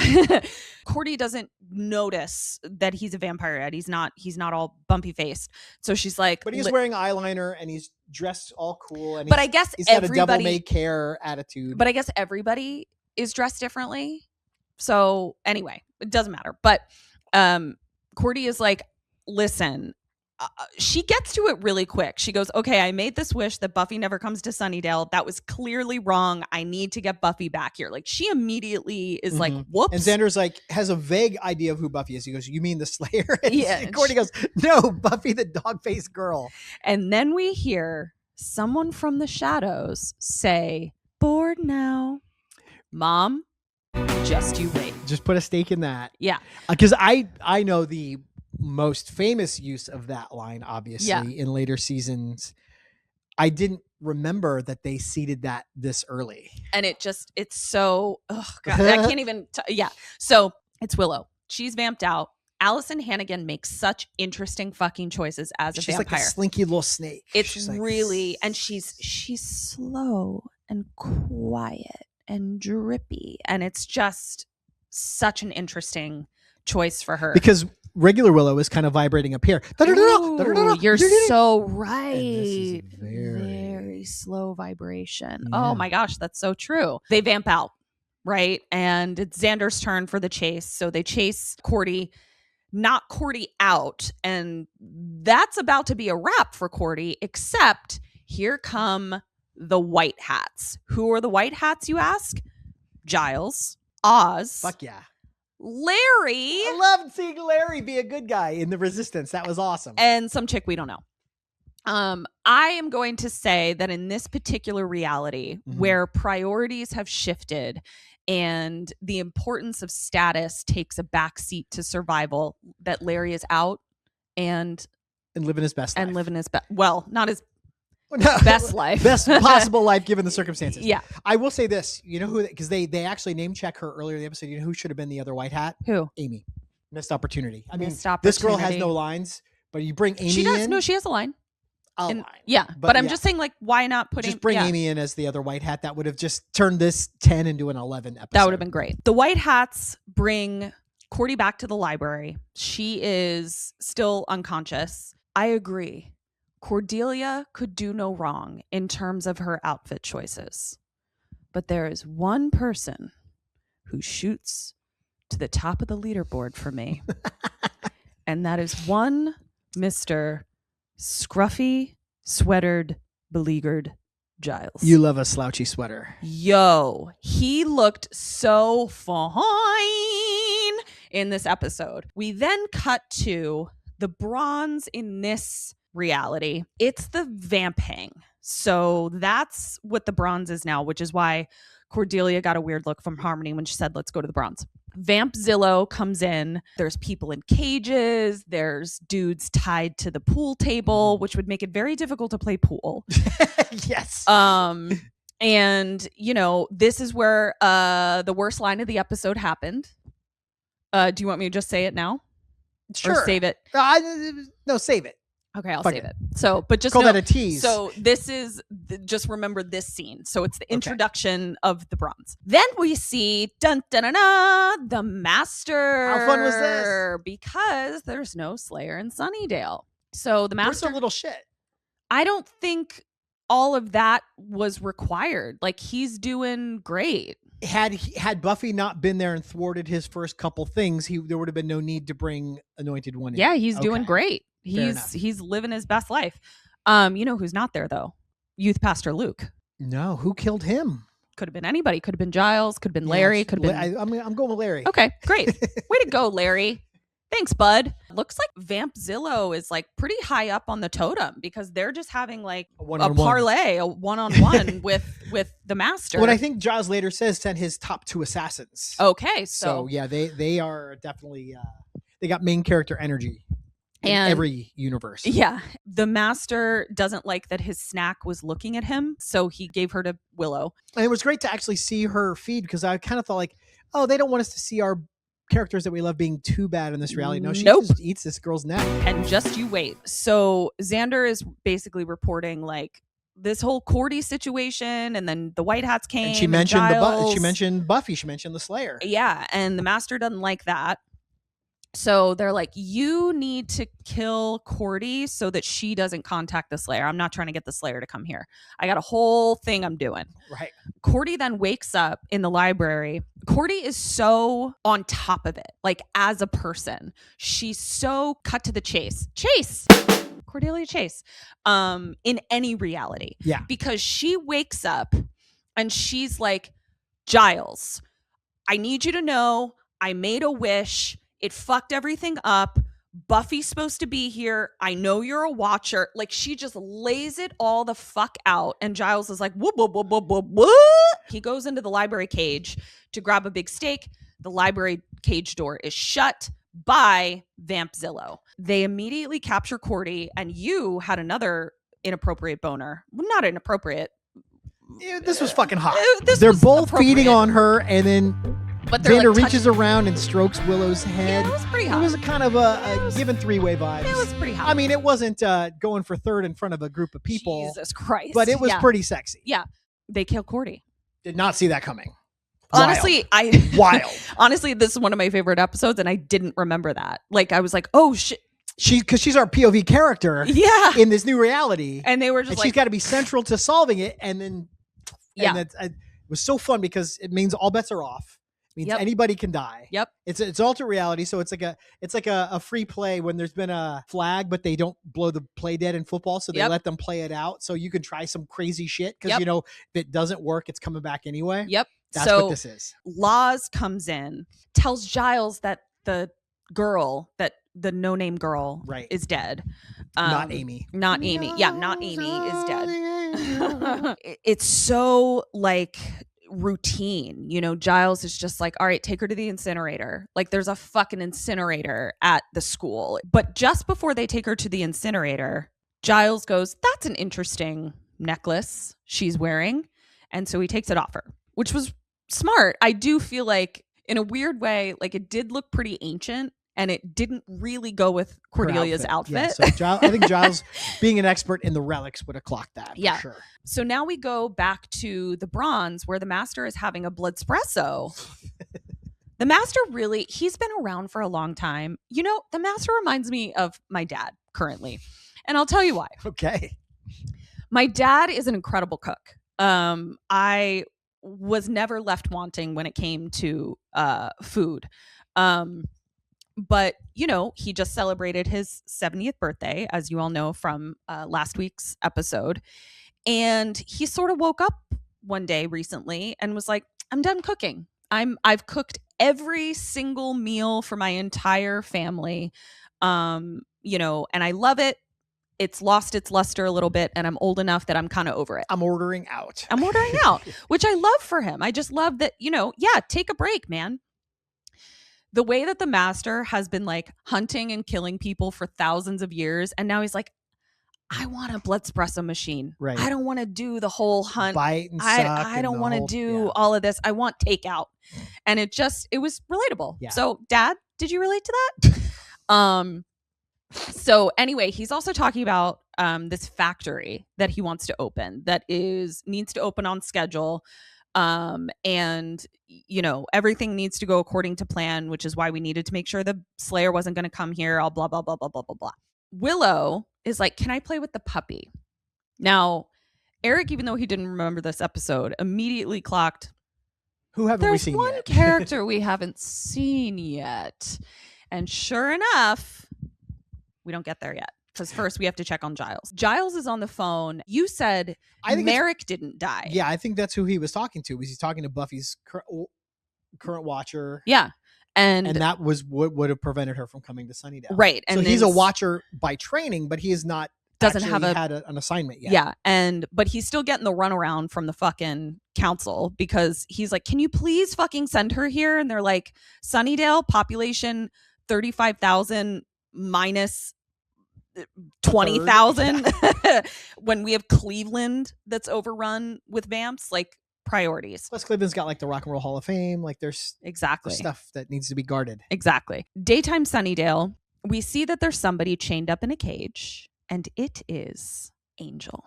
Cordy doesn't notice that he's a vampire yet. He's not all bumpy faced. So she's like, But he's wearing eyeliner and he's dressed all cool. And But I guess he's got a devil everybody- may care attitude. but I guess everybody is dressed differently. So anyway, it doesn't matter. But Cordy is like, listen, she gets to it really quick. She goes, okay, I made this wish that Buffy never comes to Sunnydale. That was clearly wrong. I need to get Buffy back here. Like, she immediately is like, whoops. And Xander's like, has a vague idea of who Buffy is. He goes, you mean the Slayer? And Yeah. Cordy goes, no, Buffy the dog-faced girl. And then we hear someone from the shadows say, bored now. Mom, just you wait. Just put a stake in that. Yeah. Because I know the most famous use of that line, obviously, Yeah. in later seasons. I didn't remember that they seeded that this early. And it's so, oh God, I can't even, yeah. So it's Willow. She's vamped out. Allison Hannigan makes such interesting fucking choices as a She's vampire. like a slinky little snake. It's She's like, really, and she's slow and quiet and drippy. And it's just such an interesting choice for her. because regular Willow is kind of vibrating up here. Ooh, you're so right. And this is very slow vibration. Yeah. Oh my gosh, that's so true. They vamp out, right? And it's Xander's turn for the chase. So they chase Cordy, knock Cordy out. And that's about to be a wrap for Cordy, except here come the white hats. Who are the white hats, you ask? Giles, Oz, Fuck yeah. Larry, I loved seeing Larry be a good guy in the Resistance. That was awesome. and some chick we don't know. I am going to say that in this particular reality where priorities have shifted and the importance of status takes a backseat to survival, that Larry is out and living his best life. and living his best, well, not his best life. Best possible life given the circumstances. Yeah. I will say this, you know who, because they actually name check her earlier in the episode. You know who should have been the other white hat? Who? Amy. Missed opportunity. I mean, Missed this girl has opportunity. no lines, but you bring Amy She does. in. No, she has a line. a And- line. Yeah. But I'm yeah. just saying, like, why not put Just bring yeah. Amy in as the other white hat. That would have just turned this 10 into an 11 episode. That would have been great. The white hats bring Cordy back to the library. She is still unconscious. I agree. Cordelia could do no wrong in terms of her outfit choices. But there is one person who shoots to the top of the leaderboard for me. And that is one Mr. Scruffy, sweatered, beleaguered Giles. You love a slouchy sweater. Yo, he looked so fine in this episode. We then cut to the bronze in this reality. It's the vamp hang. So that's what the bronze is now, which is why Cordelia got a weird look from Harmony when she said, let's go to the bronze. Vampzillo comes in. There's people in cages. There's dudes tied to the pool table, which would make it very difficult to play pool. Yes. And, you know, this is where the worst line of the episode happened. Do you want me to just say it now? Sure. Or save it? No, save it. Okay, I'll Fuck save it. it. So, but just Call know, that a tease. So this is just remember this scene. So it's the introduction of the bronze. Then we see the master. How fun was this? Because there's no Slayer in Sunnydale. So the master, There's a little shit. I don't think all of that was required. Like, he's doing great. Had Buffy not been there and thwarted his first couple things, there would have been no need to bring Anointed One in. Yeah, he's doing great. enough. He's living his best life. You know who's not there though? Youth Pastor Luke. No, who killed him? Could have been anybody. Could have been Giles. Could have been Larry. Could have been. I'm going with Larry. Okay, great. Way to go, Larry. Thanks, bud. Looks like Vampzillo is like pretty high up on the totem because they're just having like a parlay, a one-on-one with the master. What I think Giles later says sent his top 2 assassins. Okay, so yeah, they are definitely they got main character energy in every universe. Yeah, the master doesn't like that his snack was looking at him, so he gave her to Willow. And it was great to actually see her feed because I kind of thought like, oh, they don't want us to see our characters that we love being too bad in this reality. No, she just eats this girl's neck. And just you wait. So Xander is basically reporting like this whole Cordy situation, and then the White Hats came. And she mentioned she mentioned Buffy. She mentioned the Slayer. Yeah, and the master doesn't like that. So they're like, you need to kill Cordy so that she doesn't contact the Slayer. I'm not trying to get the Slayer to come here. I got a whole thing I'm doing. Right. Cordy then wakes up in the library. Cordy is so on top of it, like as a person. She's so cut to the chase. Cordelia Chase. In any reality. Yeah. Because she wakes up and she's like, Giles, I need you to know I made a wish. It fucked everything up. Buffy's supposed to be here. I know you're a watcher. Like, she just lays it all the fuck out. And Giles is like, whoop, whoop, whoop, whoop, whoop, whoop. He goes into the library cage to grab a big steak. The library cage door is shut by Vampzillo. They immediately capture Cordy, and you had another inappropriate boner. Well, not inappropriate. This was fucking hot. They're both feeding on her, and then but Xander like reaches around and strokes Willow's head. Yeah, it was pretty hot. It was a kind of a given 3-way vibes. It was pretty hot. I mean, it wasn't going for third in front of a group of people. Jesus Christ. But it was pretty sexy. Yeah. They kill Cordy. Did not see that coming. Honestly, Wild. Honestly, this is one of my favorite episodes, and I didn't remember that. Like, I was like, oh shit. Because she's our POV character. Yeah. In this new reality. And they were just and like, she's got to be central to solving it. And then, it was so fun because it means all bets are off. It means anybody can die. Yep. It's alternate reality, so it's like a free play when there's been a flag, but they don't blow the play dead in football, so they let them play it out. So you can try some crazy shit because you know if it doesn't work, it's coming back anyway. Yep. That's so what this is. Laws comes in, tells Giles that the no-name girl is dead. Not Amy. Not Amy. Yeah, not Amy is dead. It's so like routine, you know. Giles is just like, all right, take her to the incinerator. Like, there's a fucking incinerator at the school. But just before they take her to the incinerator, Giles goes, that's an interesting necklace she's wearing. And so he takes it off her, which was smart. I do feel like in a weird way, like it did look pretty ancient and it didn't really go with Cordelia's outfit. Yeah, so I think Giles, being an expert in the relics, would have clocked that. Yeah. For sure. So now we go back to the bronze where the master is having a blood espresso. The master really, he's been around for a long time. You know, the master reminds me of my dad currently. And I'll tell you why. Okay. My dad is an incredible cook. I was never left wanting when it came to food. But, you know, he just celebrated his 70th birthday, as you all know from last week's episode. And he sort of woke up one day recently and was like, I'm done cooking. I've cooked every single meal for my entire family. You know, and I love it. It's lost its luster a little bit, and I'm old enough that I'm kind of over it. I'm ordering out, which I love for him. I just love that, you know, yeah, take a break, man. The way that the master has been like hunting and killing people for thousands of years, and now he's like, I want a blood espresso machine. Right. I don't want to do the whole hunt. Bite and suck. I don't want to do all of this. I want takeout. And it was relatable. Yeah. So, Dad, did you relate to that? So anyway, he's also talking about this factory that he wants to open that needs to open on schedule. And you know, everything needs to go according to plan, which is why we needed to make sure the Slayer wasn't going to come here, all blah, blah, blah, blah, blah, blah, blah. Willow is like, can I play with the puppy? Now, Eric, even though he didn't remember this episode, immediately clocked, who haven't we seen yet? There's one character we haven't seen yet. And sure enough, we don't get there yet. Because first we have to check on Giles. Giles is on the phone. You said Merrick didn't die. Yeah, I think that's who he was talking to. Was he talking to Buffy's current watcher? Yeah. And that was what would have prevented her from coming to Sunnydale. Right. And so he's a watcher by training, but he is not doesn't had an assignment yet. Yeah. But he's still getting the runaround from the fucking council because he's like, can you please fucking send her here? And they're like, Sunnydale, population 35,000 minus 20,000 when we have Cleveland that's overrun with vamps, like priorities. Plus Cleveland's got like the Rock and Roll Hall of Fame, like there's exactly stuff that needs to be guarded. Exactly. Daytime Sunnydale, we see that there's somebody chained up in a cage, and it is Angel.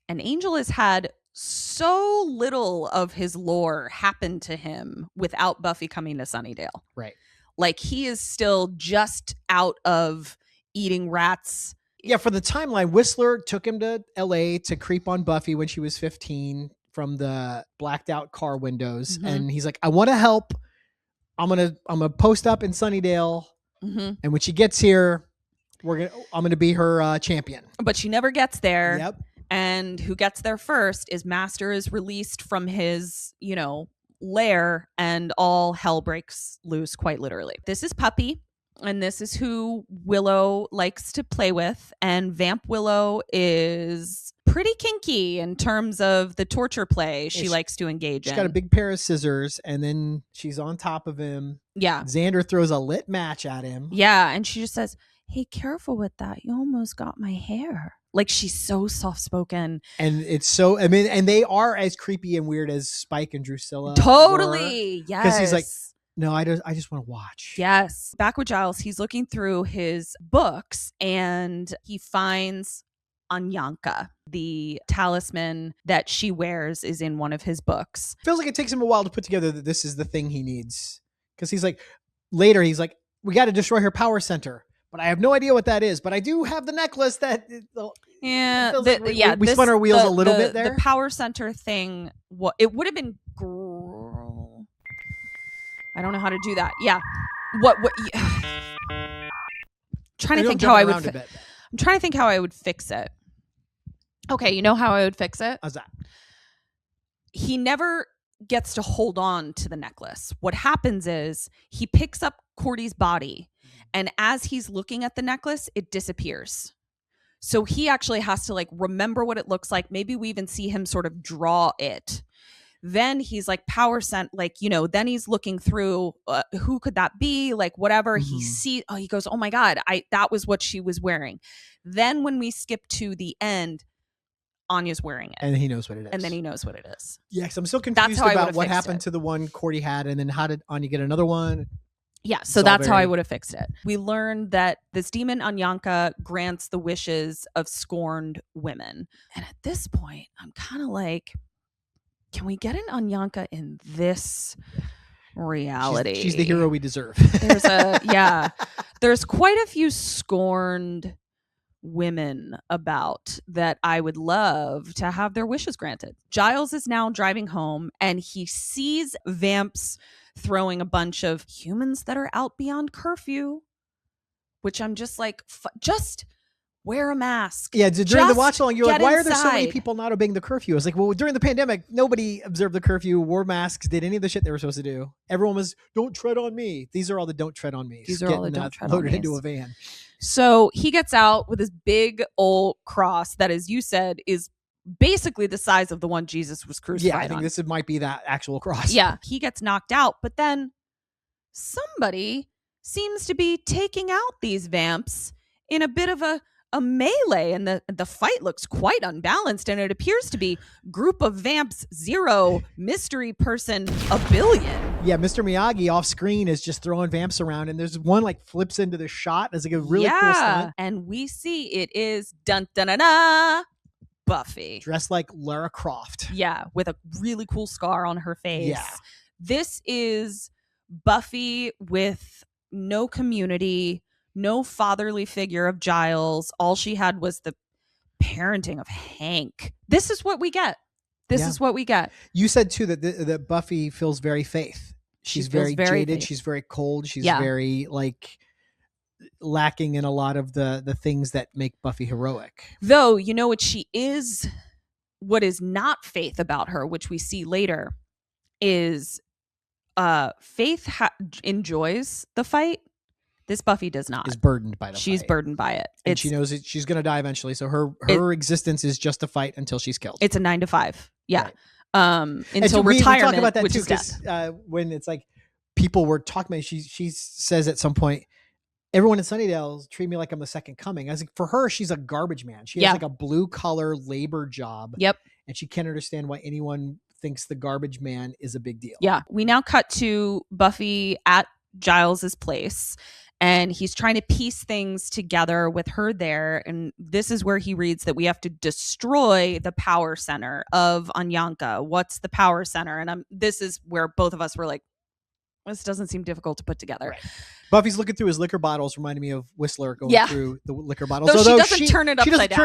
And Angel has had so little of his lore happen to him without Buffy coming to Sunnydale. Right. Like he is still just out of eating rats. Yeah, for the timeline, Whistler took him to LA to creep on Buffy when she was 15 from the blacked out car windows. Mm-hmm. And he's like, I want to help. I'm gonna post up in Sunnydale. Mm-hmm. And when she gets here, I'm gonna be her champion. But she never gets there. Yep. And who gets there first is Master is released from his, lair, and all hell breaks loose, quite literally. This is Puppy. And this is who Willow likes to play with. And Vamp Willow is pretty kinky in terms of the torture play she likes to engage in. She's got a big pair of scissors, and then she's on top of him. Yeah. Xander throws a lit match at him. Yeah. And she just says, hey, careful with that. You almost got my hair. Like, she's so soft-spoken. And it's so, and they are as creepy and weird as Spike and Drusilla. Totally. Yes. Because he's like, no, I just want to watch. Yes. Back with Giles, he's looking through his books and he finds Anyanka. The talisman that she wears is in one of his books. Feels like it takes him a while to put together that this is the thing he needs. Because he's like, later he's like, we got to destroy her power center. But I have no idea what that is. But I do have the necklace that... Yeah. We spun our wheels a little bit there. The power center thing, it would have been... I don't know how to do that. Yeah. Trying to think how I would... I'm trying to think how I would fix it. Okay, you know how I would fix it? How's that? He never gets to hold on to the necklace. What happens is he picks up Cordy's body, and as he's looking at the necklace, it disappears. So he actually has to remember what it looks like. Maybe we even see him sort of draw it. Then he's like power sent, then he's looking through who could that be? Whatever he sees. Oh, he goes, oh my God, that was what she was wearing. Then when we skip to the end, Anya's wearing it. And he knows what it is. And then he knows what it is. Yeah, because I'm still confused about what happened to the one Cordy had, and then how did Anya get another one? Yeah, so that's how I would have fixed it. We learned that this demon Anyanka grants the wishes of scorned women. And at this point, I'm kind of like, can we get an Anyanka in this reality? She's the hero we deserve. There's quite a few scorned women about that I would love to have their wishes granted. Giles is now driving home and he sees vamps throwing a bunch of humans that are out beyond curfew, which I'm just like, just wear a mask. Yeah, during the watch along, you're like, why inside. are there so many people not obeying the curfew? I was like, well, during the pandemic, nobody observed the curfew, wore masks, did any of the shit they were supposed to do. Everyone was, don't tread on me. These are all the don't tread on me. These are all the don't tread on me. Loaded into a van. So he gets out with his big old cross that, as you said, is basically the size of the one Jesus was crucified on. Yeah, I think this might be that actual cross. Yeah, he gets knocked out, but then somebody seems to be taking out these vamps in a bit of a melee, and the fight looks quite unbalanced, and it appears to be group of vamps 0, mystery person 1,000,000,000. Yeah, Mr. Miyagi off screen is just throwing vamps around, and there's one like flips into the shot as like a really cool stunt. And we see it is dun-dun-dun-dun, Buffy. Dressed like Lara Croft. Yeah, with a really cool scar on her face. Yeah. This is Buffy with no community, no fatherly figure of Giles. All she had was the parenting of Hank. This is what we get. This is what we get. You said too that Buffy feels very Faith. She's very jaded. Faith. She's very cold. She's very like lacking in a lot of the things that make Buffy heroic. Though, you know what she is, what is not Faith about her, which we see later, is Faith enjoys the fight. This Buffy does not. Is burdened by the fight. She's burdened by it. And she knows that she's going to die eventually. So her existence is just a fight until she's killed. It's a 9 to 5. Yeah. Right. Until we retirement, talk about that which too, is death. When it's like people were talking about, she says at some point, everyone in Sunnydale treat me like I'm the second coming. I was like, for her, she's a garbage man. She has like a blue collar labor job. Yep. And she can't understand why anyone thinks the garbage man is a big deal. Yeah. We now cut to Buffy at Giles's place, and he's trying to piece things together with her there. And this is where he reads that we have to destroy the power center of Anyanka. What's the power center? And this is where both of us were like, this doesn't seem difficult to put together. Right. Buffy's looking through his liquor bottles, reminding me of Whistler going through the liquor bottles. Though although she doesn't turn it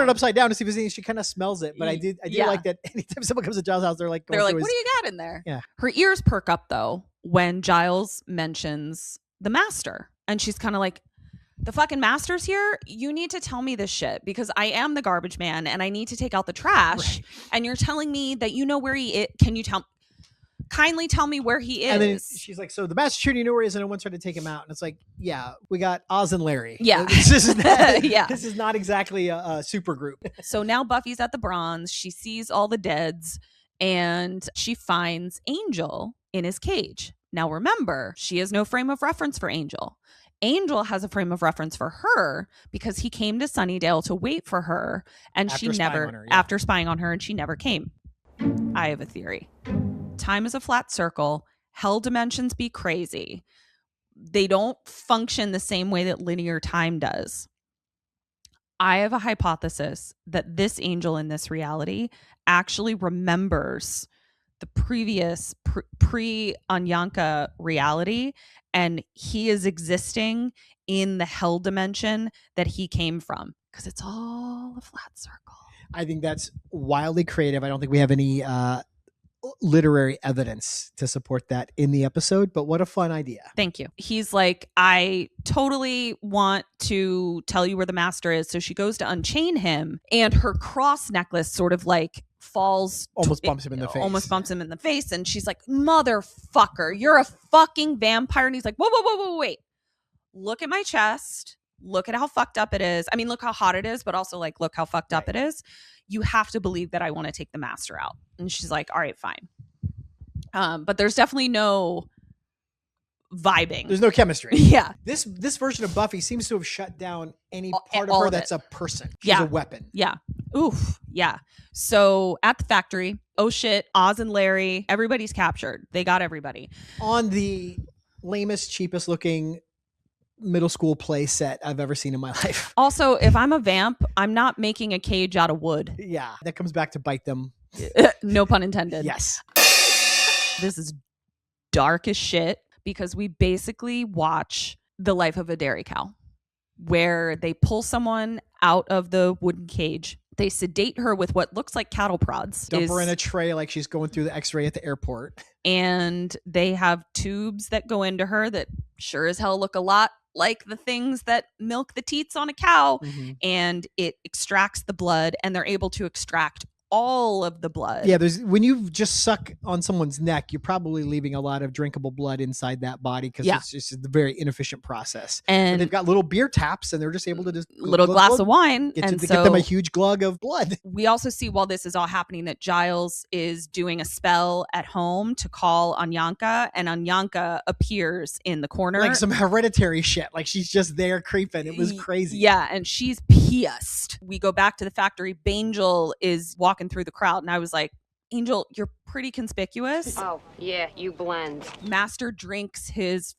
upside down to see if there's anything. She kind of smells it. But I do like that anytime someone comes to Giles' house, they're like, what do you got in there? Yeah. Her ears perk up though when Giles mentions the master. And she's kind of like, the fucking master's here? You need to tell me this shit because I am the garbage man and I need to take out the trash. Right. And you're telling me that you know where he is. Can you kindly tell me where he is? And then she's like, so the master's here, you know where he is? And I once tried to take him out. And it's like, yeah, we got Oz and Larry. Yeah. This is not exactly a super group. So now Buffy's at the Bronze. She sees all the deads and she finds Angel in his cage. Now remember, she has no frame of reference for Angel. Angel has a frame of reference for her because he came to Sunnydale to wait for her, and after spying on her, and she never came. I have a theory. Time is a flat circle. Hell dimensions be crazy. They don't function the same way that linear time does. I have a hypothesis that this Angel in this reality actually remembers the previous pre-Anyanka reality, and he is existing in the hell dimension that he came from because it's all a flat circle. I think that's wildly creative. I don't think we have any literary evidence to support that in the episode, but what a fun idea. Thank you. He's like, I totally want to tell you where the master is. So she goes to unchain him, and her cross necklace sort of like falls, bumps him in the face. And she's like, motherfucker, you're a fucking vampire. And he's like, whoa, wait. Look at my chest. Look at how fucked up it is. I mean, look how hot it is, but also like, look how fucked up it is. You have to believe that I want to take the master out. And she's like, all right, fine. But there's definitely no vibing. There's no chemistry. Yeah. This version of Buffy seems to have shut down any part of her that's a person. She's a weapon. Yeah. Oof. Yeah. So at the factory, oh shit, Oz and Larry, everybody's captured. They got everybody. On the lamest, cheapest looking middle school play set I've ever seen in my life. Also, if I'm a vamp, I'm not making a cage out of wood. Yeah. That comes back to bite them. No pun intended. Yes. This is dark as shit because we basically watch the life of a dairy cow where they pull someone out of the wooden cage. They sedate her with what looks like cattle prods. Dump her in a tray like she's going through the x-ray at the airport. And they have tubes that go into her that sure as hell look a lot like the things that milk the teats on a cow. Mm-hmm. And it extracts the blood, and they're able to extract all of the blood. Yeah, when you just suck on someone's neck, you're probably leaving a lot of drinkable blood inside that body because it's just a very inefficient process. And but they've got little beer taps, and they're just able to just little glass of wine, get them a huge glug of blood. We also see while this is all happening that Giles is doing a spell at home to call Anyanka, and Anyanka appears in the corner. Like some hereditary shit. Like she's just there creeping. It was crazy. Yeah, and she's pissed. We go back to the factory. Bangel is walking through the crowd, and I was like, Angel, you're pretty conspicuous. Oh, yeah, you blend. Master drinks his,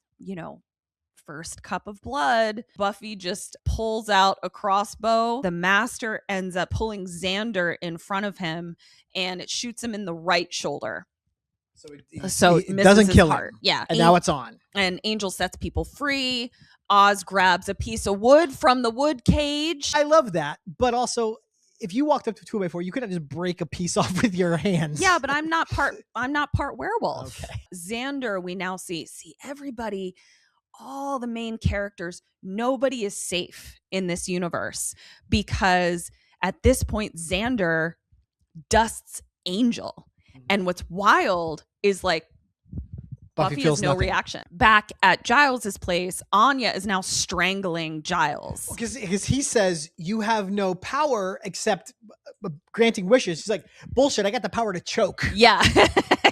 first cup of blood. Buffy just pulls out a crossbow. The Master ends up pulling Xander in front of him, and it shoots him in the right shoulder. So it doesn't kill him. Yeah. And now it's on. And Angel sets people free. Oz grabs a piece of wood from the wood cage. I love that. But also, if you walked up to 2x4, you couldn't just break a piece off with your hands. Yeah, but I'm not part werewolf. Okay. Xander, we now see everybody, all the main characters, nobody is safe in this universe because at this point, Xander dusts Angel. And what's wild is like Buffy has no reaction. Back at Giles's place, Anya is now strangling Giles. Because he says, you have no power except granting wishes. She's like, bullshit, I got the power to choke. Yeah.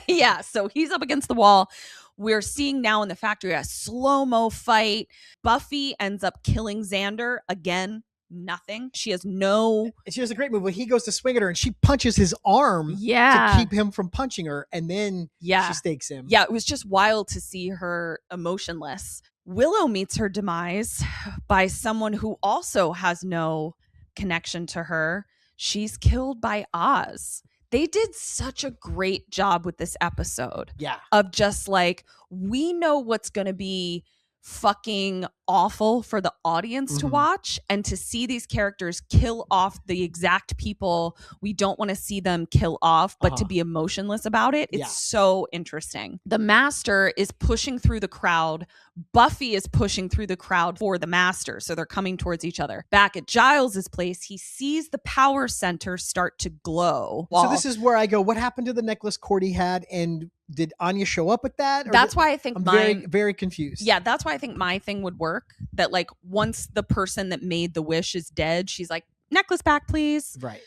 Yeah. So he's up against the wall. We're seeing now in the factory a slow-mo fight. Buffy ends up killing Xander again. Nothing. She has a great move when he goes to swing at her and she punches his arm to keep him from punching her, and then she stakes him. Yeah, it was just wild to see her emotionless. Willow meets her demise by someone who also has no connection to her. She's killed by Oz. They did such a great job with this episode. Yeah. Of just like, we know what's going to be fucking awful for the audience to watch, and to see these characters kill off the exact people we don't want to see them kill off, but to be emotionless about it. It's so interesting. The Master is pushing through the crowd. Buffy is pushing through the crowd for the Master. So they're coming towards each other. Back at Giles's place, he sees the power center start to glow. So this is where I go, what happened to the necklace Cordy had? And did Anya show up with that? That's why I think I'm very, very confused. Yeah, that's why I think my thing would work. That like once the person that made the wish is dead, she's like, necklace back, please. Right.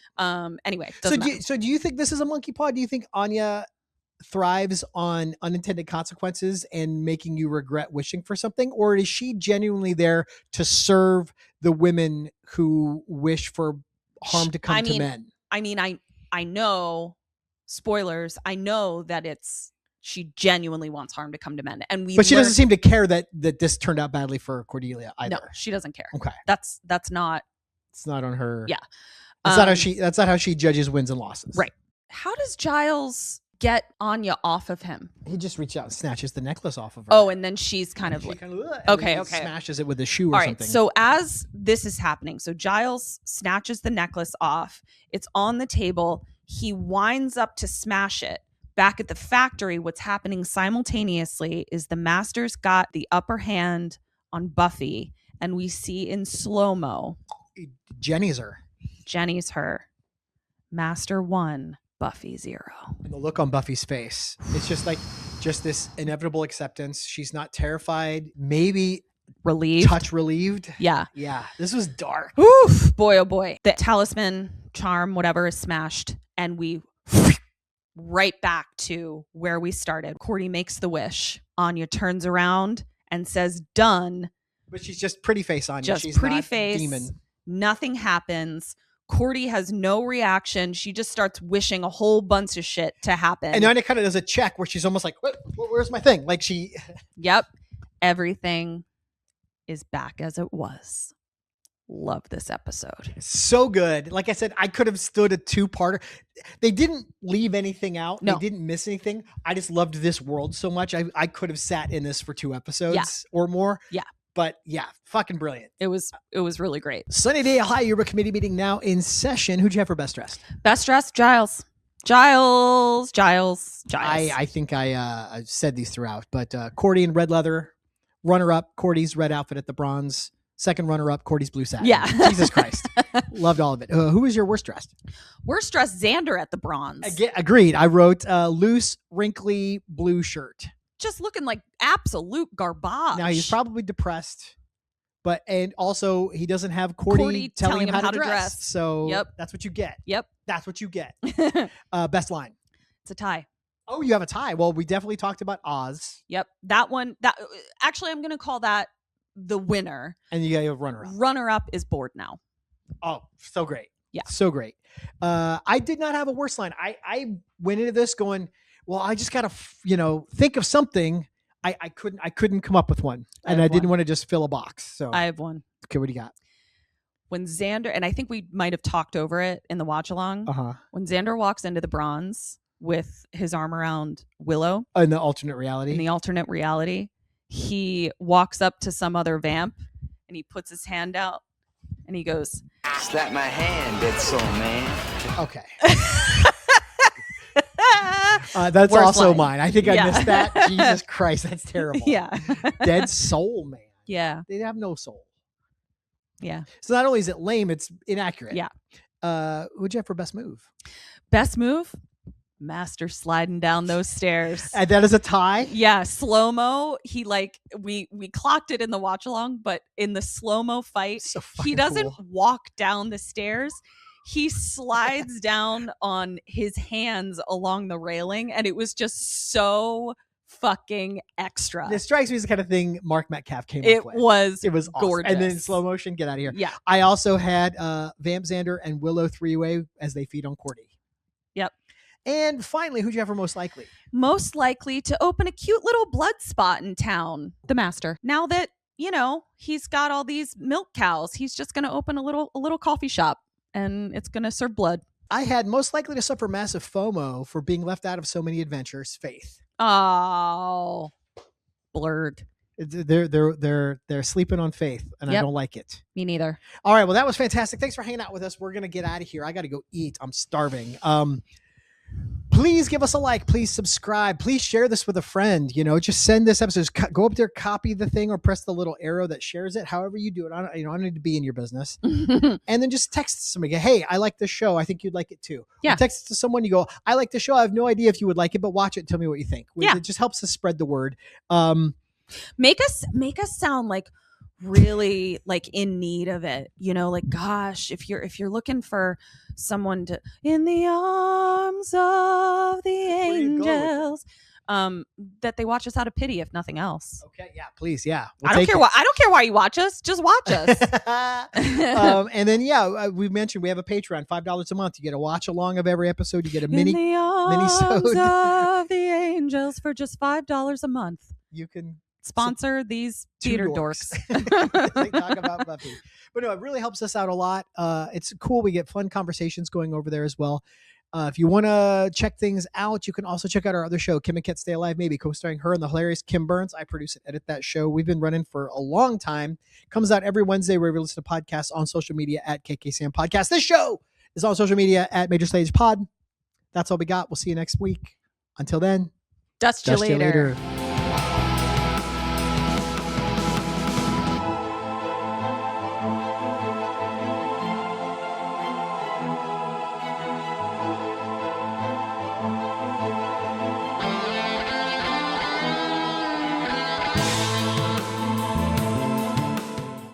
Anyway. So do you think this is a monkey paw? Do you think Anya thrives on unintended consequences and making you regret wishing for something? Or is she genuinely there to serve the women who wish for harm to come to men? I know, spoilers, I know that she genuinely wants harm to come to men. But she doesn't seem to care that this turned out badly for Cordelia either. No, she doesn't care. Okay. That's not. It's not on her. Yeah. That's not how she judges wins and losses. Right. How does Giles get Anya off of him? He just reaches out and snatches the necklace off of her. Oh, and then she's kind of like, okay. Smashes it with a shoe or something. So as this is happening, so Giles snatches the necklace off. It's on the table. He winds up to smash it. Back at the factory, what's happening simultaneously is the Master's got the upper hand on Buffy, and we see in slow-mo. Jenny's her. Master 1, Buffy 0. And the look on Buffy's face, it's just this inevitable acceptance. She's not terrified, maybe relieved. Touch relieved. Yeah. Yeah. This was dark. Oof, boy, oh boy. The talisman, charm, whatever is smashed, and we right back to where we started. Cordy makes the wish. Anya turns around and says, done. But she's just pretty face Anya. Just she's pretty not face. Demon. Nothing happens. Cordy has no reaction. She just starts wishing a whole bunch of shit to happen. And Anya kind of does a check where she's almost like, where's my thing? Like she... Yep. Everything is back as it was. Love this episode. So good. Like I said, I could have stood a two-parter. They didn't leave anything out. No. They didn't miss anything. I just loved this world so much. I could have sat in this for 2 episodes or more. Yeah. But yeah, fucking brilliant. It was really great. Sunnydale High Yearbook Committee meeting now in session. Who'd you have for best dressed? Best dressed, Giles. I think I've said these throughout, but Cordy in red leather, runner up, Cordy's red outfit at the bronze. Second runner-up, Cordy's Blue Satin. Yeah. Jesus Christ. Loved all of it. Who was your worst dressed? Worst dressed Xander at the bronze. Agreed. I wrote loose, wrinkly blue shirt. Just looking like absolute garbage. Now, he's probably depressed. And also, he doesn't have Cordy telling him how to dress. So that's what you get. Yep. That's what you get. Best line. It's a tie. Oh, you have a tie. Well, we definitely talked about Oz. Yep. That one. Actually, I'm going to call that the winner. And you got a runner-up. Runner-up is Bored Now. Oh, so great. Yeah. So great. I did not have a worse line. I went into this going, well, I just got to, think of something. I couldn't come up with one. And I didn't want to just fill a box. So I have one. Okay, what do you got? When Xander, and I think we might have talked over it in the watch along. When Xander walks into the bronze with his arm around Willow. In the alternate reality. He walks up to some other vamp and he puts his hand out and he goes, slap my hand, dead soul man. Okay. That's Worst also line. mine. I think I missed that. Jesus Christ, that's terrible. Yeah. Dead soul man. Yeah. They have no soul. Yeah. So not only is it lame, it's inaccurate. Yeah. Who'd you have for best move? Best move? Master sliding down those stairs. And that is a tie? Yeah, slow-mo. He we clocked it in the watch along, but in the slow-mo fight, he doesn't walk down the stairs. He slides down on his hands along the railing, and it was just so fucking extra. This strikes me as the kind of thing Mark Metcalf came up with. It was awesome. gorgeous. And then in slow motion, get out of here. Yeah. I also had Vamp Xander and Willow three-way as they feed on Cordy. Yep. And finally, who'd you have for most likely? Most likely to open a cute little blood spot in town. The Master. Now that, he's got all these milk cows, he's just going to open a little coffee shop and it's going to serve blood. I had most likely to suffer massive FOMO for being left out of so many adventures. Faith. Oh, blurred. They're sleeping on Faith, and I don't like it. Me neither. All right, well, that was fantastic. Thanks for hanging out with us. We're gonna get out of here. I got to go eat. I'm starving. Please give us a like. Please subscribe. Please share this with a friend. Just send this episode. Just go up there, copy the thing, or press the little arrow that shares it. However you do it. I don't need to be in your business. And then just text somebody. Hey, I like this show. I think you'd like it too. Yeah. Or text it to someone. You go, I like the show. I have no idea if you would like it, but watch it. And tell me what you think. Yeah. It just helps us spread the word. Make us sound like really like in need of it, gosh, if you're looking for someone to in the arms of the angels, that they watch us out of pity, if nothing else. Okay, yeah, please, yeah. I don't care why you watch us, just watch us. And then we mentioned we have a Patreon, $5 a month. You get a watch along of every episode. You get a mini of the angels for just $5 a month. You can sponsor these theater dorks. They talk about Buffy. But no, it really helps us out a lot. It's cool. We get fun conversations going over there as well. If you want to check things out, you can also check out our other show, Kim and Ket Stay Alive, maybe co-starring her and the hilarious Kim Burns. I produce and edit that show. We've been running for a long time. Comes out every Wednesday wherever you listen to podcasts, on social media at KKSam Podcast. This show is on social media at Major Slayage Pod. That's all we got. We'll see you next week. Until then, dust you later.